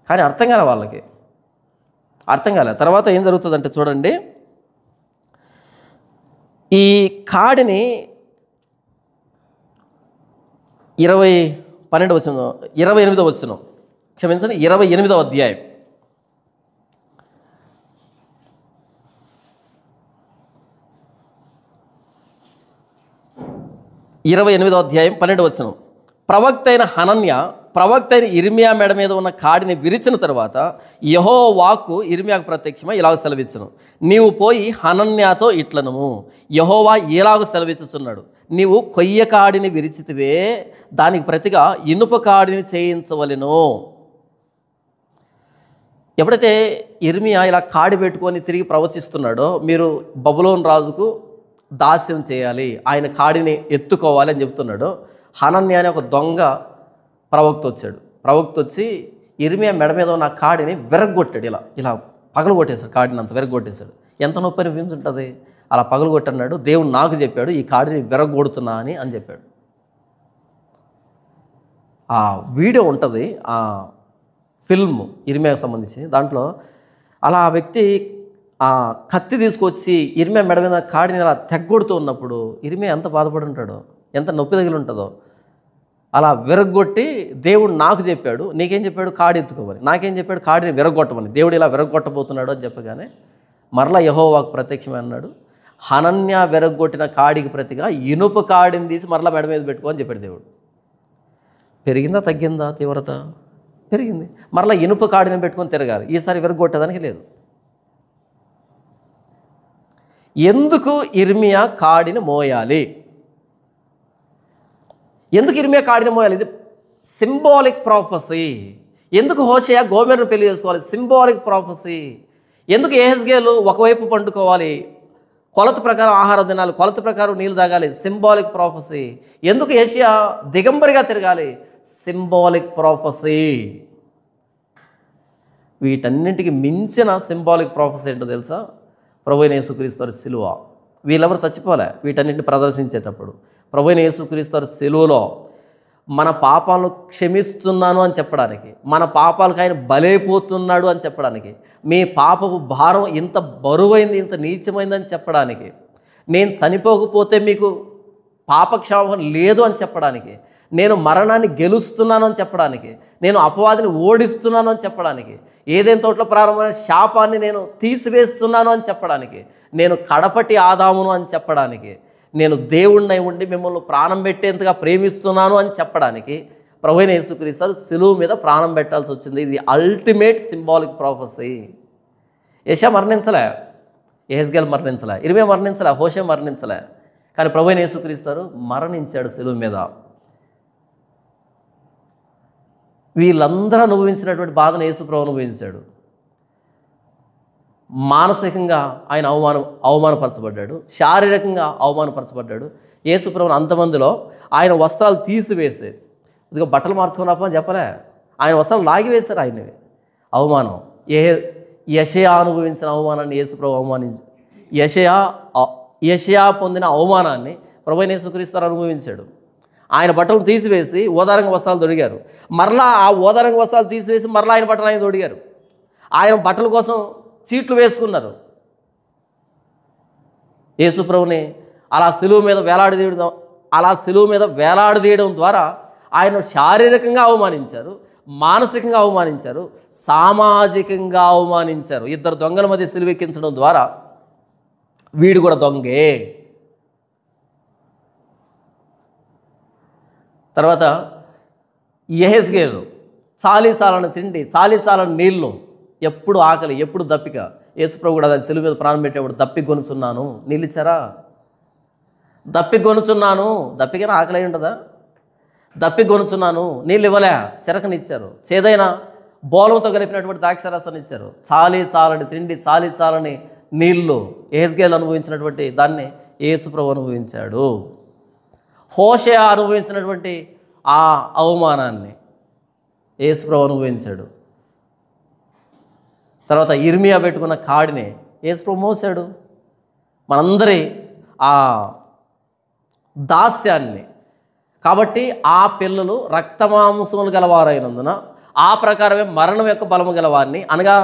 Speaker 1: కానీ అర్థం కాలే వాళ్ళకి, అర్థం కాలే. తర్వాత ఏం జరుగుతుందంటే చూడండి, ఈ కాడిని 28వ వచనం క్షమించండి 28వ అధ్యాయం 12వ వచనం. ప్రవక్త అయిన హనన్య ప్రవక్త అయిన ఇర్మియా మెడ మీద ఉన్న కాడిని విరిచిన తర్వాత యెహోవా వాక్కు ఇర్మియాకు ప్రత్యక్షమై ఇలాగ సెలవిచ్చును, నీవు పోయి హనన్యాతో ఇట్లనము, యెహోవా ఇలాగ సెలవిచ్చుచున్నాడు, నీవు కొయ్య కాడిని విరిచితివే, దానికి ప్రతిగా ఇనుప కాడిని చేయించవలెను. ఎప్పుడైతే ఇర్మియా ఇలా కాడి పెట్టుకొని తిరిగి ప్రవచిస్తున్నాడో, మీరు బబులోను రాజుకు దాస్యం చేయాలి, ఆయన కాడిని ఎత్తుకోవాలి అని చెప్తున్నాడు. హనన్య అనే ఒక దొంగ ప్రవక్త వచ్చి ఇర్మియా మెడ మీద ఉన్న కాడిని విరగొట్టాడు. ఇలా పగలు కొట్టేశాడు, కాడిని అంత విరగొట్టేశాడు. ఎంత నొప్పి అనిపించుంటుంది. అలా పగలు కొట్టన్నాడు, దేవుడు నాకు చెప్పాడు ఈ కాడిని విరగొడుతున్నా అని చెప్పాడు. ఆ వీడియో ఉంటుంది, ఆ ఫిల్మ్ ఇర్మియాకు సంబంధించి. దాంట్లో అలా ఆ వ్యక్తి ఆ కత్తి తీసుకొచ్చి ఇర్మియా మెడ మీద కాడిని అలా తెగ్గొడుతూ ఉన్నప్పుడు ఇర్మియా ఎంత బాధపడి ఉంటాడో, ఎంత నొప్పి తగిలి ఉంటుందో. అలా విరగొట్టి దేవుడు నాకు చెప్పాడు, నీకేం చెప్పాడు, కాడి ఎత్తుకోమని. నాకేం చెప్పాడు, కాడిని విరగొట్టమని. దేవుడు ఇలా విరగొట్టబోతున్నాడు అని చెప్పగానే మరలా యెహోవాకు ప్రత్యక్షమే అన్నాడు, హనన్య విరగొట్టిన కాడికి ప్రతిగా ఇనుప కాడిని తీసి మరలా మెడ మీద పెట్టుకో అని చెప్పాడు దేవుడు. పెరిగిందా తగ్గిందా తీవ్రత? పెరిగింది. మరలా ఇనుప కాడిని పెట్టుకొని తిరగాలి. ఈసారి విరగొట్టేదానికి లేదు. ఎందుకు ఇర్మియా కాడిని మోయాలి? ఎందుకు ఇర్మియా కాడిని మోయాలి? ఇది సింబాలిక్ ప్రాఫెసీ. ఎందుకు హోషేయ గోమెరును పెళ్లి చేసుకోవాలి? Symbolic prophecy. ఎందుకు యెహెజ్కేలు ఒకవైపు పండుకోవాలి, కొలత ప్రకారం ఆహారం తినాలి, కొలత ప్రకారం నీళ్ళు తాగాలి? Symbolic prophecy. ఎందుకు యెషయా దిగంబరిగా తిరగాలి? Symbolic prophecy. వీటన్నింటికి మించిన సింబాలిక్ ప్రాఫెసీ ఏంటో తెలుసా? ప్రభువైన యేసుక్రీస్తు సిలువ. వీళ్ళెవరు చచ్చిపోలే వీటన్నింటిని ప్రదర్శించేటప్పుడు. ప్రభువైన యేసుక్రీస్తు సిలువలో మన పాపాలను క్షమిస్తున్నాను అని చెప్పడానికి, మన పాపాలకు ఆయన బలైపోతున్నాడు అని చెప్పడానికి, మీ పాపపు భారం ఇంత బరువైంది, ఇంత నీచమైందని చెప్పడానికి, నేను చనిపోకపోతే మీకు పాపక్షాపం లేదు అని చెప్పడానికి, నేను మరణాన్ని గెలుస్తున్నాను అని చెప్పడానికి, నేను అపవాదిని ఓడిస్తున్నాను అని చెప్పడానికి, ఏదైనా తోటలో ప్రారంభమైన శాపాన్ని నేను తీసివేస్తున్నాను అని చెప్పడానికి, నేను కడపటి ఆదామును అని చెప్పడానికి, నేను దేవుణ్ణి ఉండి మిమ్మల్ని ప్రాణం పెట్టేంతగా ప్రేమిస్తున్నాను అని చెప్పడానికి ప్రభువైన యేసుక్రీస్తు సిలువ మీద ప్రాణం పెట్టాల్సి వచ్చింది. ఇది అల్టిమేట్ సింబాలిక్ ప్రాఫెసీ. యెషయా మరణించలే, యెహెజ్కేలు మరణించలే, ఇర్మియా మరణించలే, హోషేయ మరణించలే, కానీ ప్రభువైన యేసుక్రీస్తు మరణించాడు సిలువ మీద. వీళ్ళందరూ అనుభవించినటువంటి బాధను యేసు ప్రభు అనుభవించాడు. మానసికంగా ఆయన అవమానపరచబడ్డాడు, శారీరకంగా అవమానపరచబడ్డాడు. యేసు ప్రభువును అంతమందిలో ఆయన వస్త్రాలు తీసివేసి, ఇదిగో బట్టలు మార్చుకున్నప్పని చెప్పలే, ఆయన వస్త్రాలు లాగివేశారు. ఆయనవి అవమానం. యెషయా అనుభవించిన అవమానాన్ని యేసు ప్రభు యెషయా పొందిన అవమానాన్ని ప్రభువైన యేసుక్రీస్తు అనుభవించాడు. ఆయన బట్టలను తీసివేసి ఓదారంగ వస్త్రాలు తొడిగారు. మరలా ఆ ఓదారంగ వస్త్రాలు తీసివేసి మరలా ఆయన బట్టలు ఆయన తొడిగారు. ఆయన బట్టల కోసం చీట్లు వేసుకున్నారు. యేసు ప్రభుని అలా సిలువ మీద వేలాడదీయడం ద్వారా ఆయన శారీరకంగా అవమానించారు, మానసికంగా అవమానించారు, సామాజికంగా అవమానించారు. ఇద్దరు దొంగల మధ్య సిలువెక్కించడం ద్వారా వీడు కూడా దొంగే. తర్వాత యెహెజ్కేలు చాలని తిండి, చాలని నీళ్ళు, ఎప్పుడు ఆకలి, ఎప్పుడు దప్పిక. యేసుప్రభు కూడా దాని సిలువ మీద ప్రాణం పెట్టేవాడు, దప్పిక కొనుచున్నాను, నీళ్ళు ఇచ్చారా? దప్పిక కొనుచున్నాను, దప్పికైనా ఆకలి అయి ఉంటుందా? దప్పిక కొనుచున్నాను, నీళ్ళు ఇవ్వలే, చెరకనిచ్చారు. చేదైన బోలంతో కలిపినటువంటి ద్రాక్షరసాన్ని ఇచ్చారు. చాలని తిండి, చాలని నీళ్ళు యెహెజ్కేలు అనుభవించినటువంటి దాన్ని యేసుప్రభు అనుభవించాడు. హోషేయ అనుభవించినటువంటి ఆ అవమానాన్ని యేసుప్రభు అనుభవించాడు. తర్వాత ఇర్మియా పెట్టుకున్న కాడిని యేసుప్రభు మోసాడు. మనందరి ఆ దాస్యాన్ని. కాబట్టి ఆ పిల్లలు రక్తమాంసములు గలవారైనందున ఆ ప్రకారమే మరణం యొక్క బలము గలవారిని, అనగా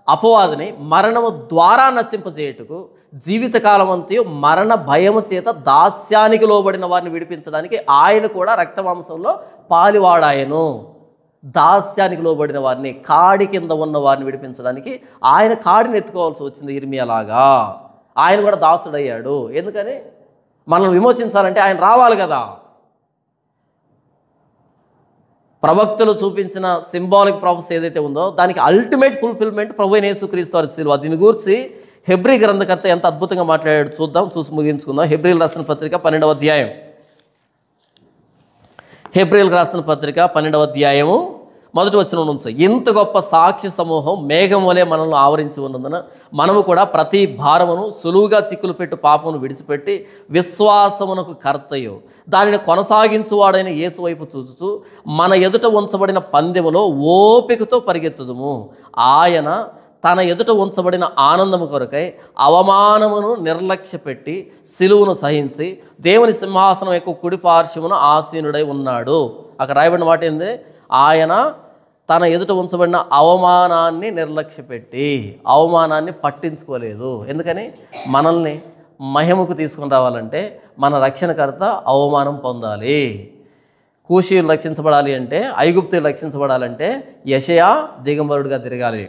Speaker 1: అపవాదిని మరణము ద్వారా నశింపజేయుటకు జీవితకాలం అంతయు మరణ భయము చేత దాస్యానికి లోబడిన వారిని విడిపించడానికి ఆయన కూడా రక్తమాంసంలో పాలివాడాయను. దాస్యానికి లోబడిన వారిని, కాడి కింద ఉన్న వారిని విడిపించడానికి ఆయన కాడిని ఎత్తుకోవాల్సి వచ్చింది ఇర్మియాలాగా. ఆయన కూడా దాసుడయ్యాడు. ఎందుకని? మనల్ని విమోచించాలంటే ఆయన రావాలి కదా. ప్రవక్తలు చూపించిన సింబాలిక్ ప్రాఫెసీ ఏదైతే ఉందో దానికి అల్టిమేట్ ఫుల్ఫిల్మెంట్ ప్రభువైన యేసుక్రీస్తు వారి సిలువ. దీని గురించి హెబ్రీ గ్రంథకర్త ఎంత అద్భుతంగా మాట్లాడాడు చూద్దాం, చూసి ముగించుకుందాం. హెబ్రీలు రాసిన పత్రిక 12వ అధ్యాయం. హెబ్రీలకు రాసిన పత్రిక 12వ అధ్యాయము 1వ వచనం నుంచి, ఇంత గొప్ప సాక్షి సమూహం మేఘం వలె మనల్ని ఆవరించి ఉన్నందున మనము కూడా ప్రతి భారమును సులువుగా చిక్కులు పెట్టు పాపమును విడిచిపెట్టి విశ్వాసమునకు కర్తయు దానిని కొనసాగించువాడైన యేసు వైపు చూచుతూ మన ఎదుట ఉంచబడిన పందెములో ఓపికతో పరిగెత్తుదుము. ఆయన తన ఎదుట ఉంచబడిన ఆనందము కొరకై అవమానమును నిర్లక్ష్యపెట్టి సిలువును సహించి దేవుని సింహాసనం యొక్క కుడి పార్శ్వమున ఆసీనుడై ఉన్నాడు. అక్కడ రాయబడిన మాట ఏంది? ఆయన తన ఎదుట ఉంచబడిన అవమానాన్ని నిర్లక్ష్యపెట్టి, అవమానాన్ని పట్టించుకోలేదు. ఎందుకని? మనల్ని మహిమకు తీసుకుని రావాలంటే మన రక్షణకర్త అవమానం పొందాలి. కూషీయులు రక్షించబడాలి అంటే, ఐగుప్తులు రక్షించబడాలంటే యెషయా దిగంబరుడిగా తిరగాలి.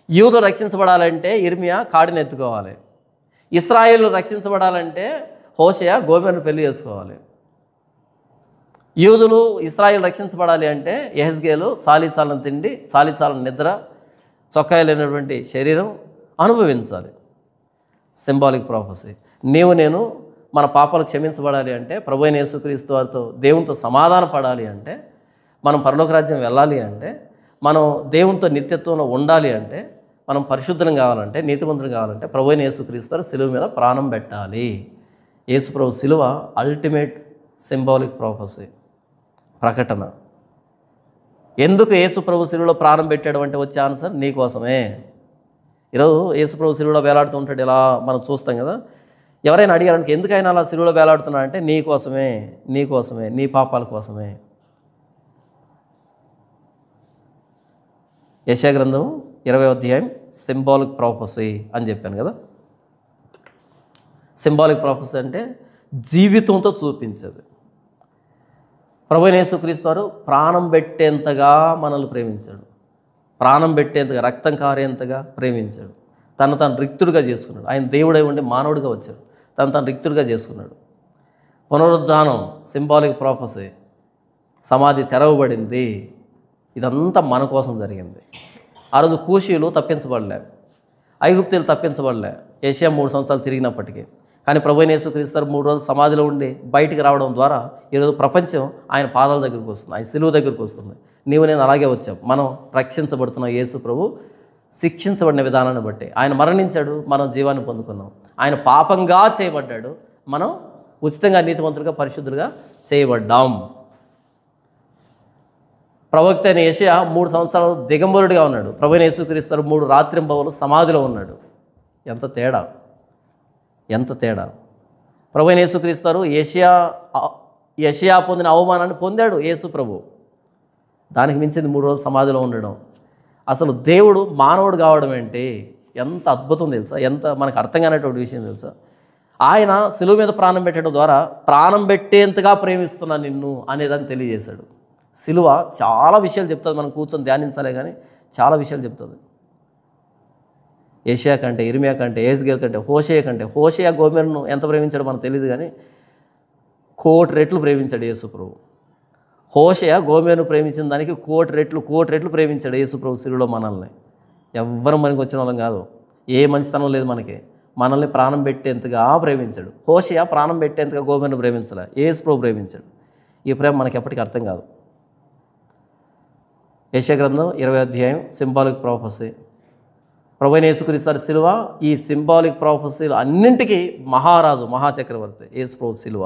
Speaker 1: యూదులు రక్షించబడాలంటే ఇర్మియా కాడిని ఎత్తుకోవాలి. ఇశ్రాయేలు రక్షించబడాలంటే హోషేయ గోమెరును పెళ్లి చేసుకోవాలి. యూదులు ఇశ్రాయేలు రక్షించబడాలి అంటే యెహెజ్కేలు చాలీచాలని తిండి, చాలీచాలని నిద్ర, చొక్కా లేనటువంటి శరీరం అనుభవించాలి. Symbolic prophecy. నేను మన పాపాలు క్షమించబడాలి అంటే, ప్రభువైన యేసుక్రీస్తు వారితో దేవునితో సమాధాన పడాలి అంటే, మనం పరలోక రాజ్యం వెళ్ళాలి అంటే, మనం దేవునితో నిత్యత్వంలో ఉండాలి అంటే, మనం పరిశుద్ధం కావాలంటే, నీతిమంతులు కావాలంటే ప్రభువైన యేసుక్రీస్తు వారు సిలువ మీద ప్రాణం పెట్టాలి. యేసు ప్రభు సిలువ అల్టిమేట్ సింబాలిక్ ప్రాఫెసీ, ప్రకటన. ఎందుకు యేసు ప్రభు సిలువలో ప్రాణం పెట్టాడు అంటే వచ్చే ఆన్సర్ నీకోసమే. ఈరోజు యేసు ప్రభు సిలువలో వేలాడుతూ ఉంటాడు, ఇలా మనం చూస్తాం కదా. ఎవరైనా అడిగారనుకో ఎందుకైనా అలా సిలువలో వేలాడుతున్నా అంటే నీకోసమే, నీకోసమే, నీ పాపాల కోసమే. యెషయా గ్రంథం 20వ అధ్యాయం సింబాలిక్ ప్రాఫెసీ అని చెప్పాను కదా. సింబాలిక్ ప్రాఫెసీ అంటే జీవితంతో చూపించేది. ప్రభువైన యేసుక్రీస్తు వారు ప్రాణం పెట్టేంతగా మనల్ని ప్రేమించాడు. ప్రాణం పెట్టేంతగా, రక్తం కారేంతగా ప్రేమించాడు. తను రిక్తుడిగా చేసుకున్నాడు. ఆయన దేవుడై ఉండి మానవుడిగా వచ్చాడు. తను రిక్తుడిగా చేసుకున్నాడు. పునరుద్ధానం సింబాలిక్ ప్రాఫెసీ. సమాధి తెరవబడింది. ఇదంతా మన కోసం జరిగింది. ఆ రోజు కూషీయులు తప్పించబడలే, ఐగుప్తీయులు తప్పించబడలే, యెషయా 3 సంవత్సరాలు తిరిగినప్పటికీ. కానీ ప్రభువైన యేసుక్రీస్తు 3 రోజులు సమాధిలో ఉండి బయటికి రావడం ద్వారా ఈరోజు ప్రపంచం ఆయన పాదాల దగ్గరికి వస్తుంది, ఆయన సిలువ దగ్గరికి వస్తుంది. నేను అలాగే వచ్చాం. మనం రక్షించబడుతున్న యేసు ప్రభు శిక్షించబడిన విధానాన్ని బట్టి ఆయన మరణించాడు, మనం జీవాన్ని పొందుకున్నాం. ఆయన పాపంగా చేయబడ్డాడు, మనం ఉచితంగా నీతిమంతులుగా పరిశుద్ధులుగా చేయబడ్డాం. ప్రవక్త అయిన యెషయా 3 సంవత్సరాలు దిగంబరుడిగా ఉన్నాడు. ప్రభువైన యేసుక్రీస్తు 3 రాత్రింబవలు సమాధిలో ఉన్నాడు. ఎంత తేడా, ఎంత తేడా. ప్రభువైన యేసుక్రీస్తు యెషయా పొందిన అవమానాన్ని పొందాడు యేసు ప్రభు. దానికి మించింది 3 రోజులు సమాధిలో ఉండడం. అసలు దేవుడు మానవుడు కావడం ఏంటి, ఎంత అద్భుతం తెలుసా, ఎంత మనకు అర్థం కానటువంటి విషయం తెలుసా. ఆయన సిలువ మీద ప్రాణం పెట్టడం ద్వారా ప్రాణం పెట్టేంతగా ప్రేమిస్తున్నా నిన్ను అనేదాన్ని తెలియజేశాడు. సిలువ చాలా విషయాలు చెప్తుంది, మనం కూర్చొని ధ్యానించాలే కానీ చాలా విషయాలు చెప్తుంది. యెషయా కంటే, ఇర్మియా కంటే, యెహెజ్కేలు కంటే, హోషేయ గోమెరును ఎంత ప్రేమించాడో మనకు తెలియదు కానీ 1,000,000 రెట్లు ప్రేమించాడు యేసు ప్రభు. హోషేయ గోమెరును ప్రేమించిన దానికి 1,000,000 రెట్లు ప్రేమించాడు యేసు ప్రభు సిలువలో మనల్ని. ఎవ్వరం మనకి వచ్చిన వాళ్ళం కాదు, ఏ మంచితనం లేదు మనకి. మనల్ని ప్రాణం పెట్టేంతగా ప్రేమించాడు. హోషేయ ప్రాణం పెట్టేంతగా గోమెరును ప్రేమించలే, యేసు ప్రభు ప్రేమించాడు. ఈ ప్రేమ మనకి ఎప్పటికీ అర్థం కాదు. యెషయా గ్రంథం 20వ అధ్యాయం సింబాలిక్ ప్రాఫెసీ. ప్రభువైన యేసుక్రీస్తు సిలువ ఈ సింబాలిక్ ప్రాఫెసీలు అన్నింటికీ మహారాజు, మహాచక్రవర్తి యేసు ప్రభు సిలువ.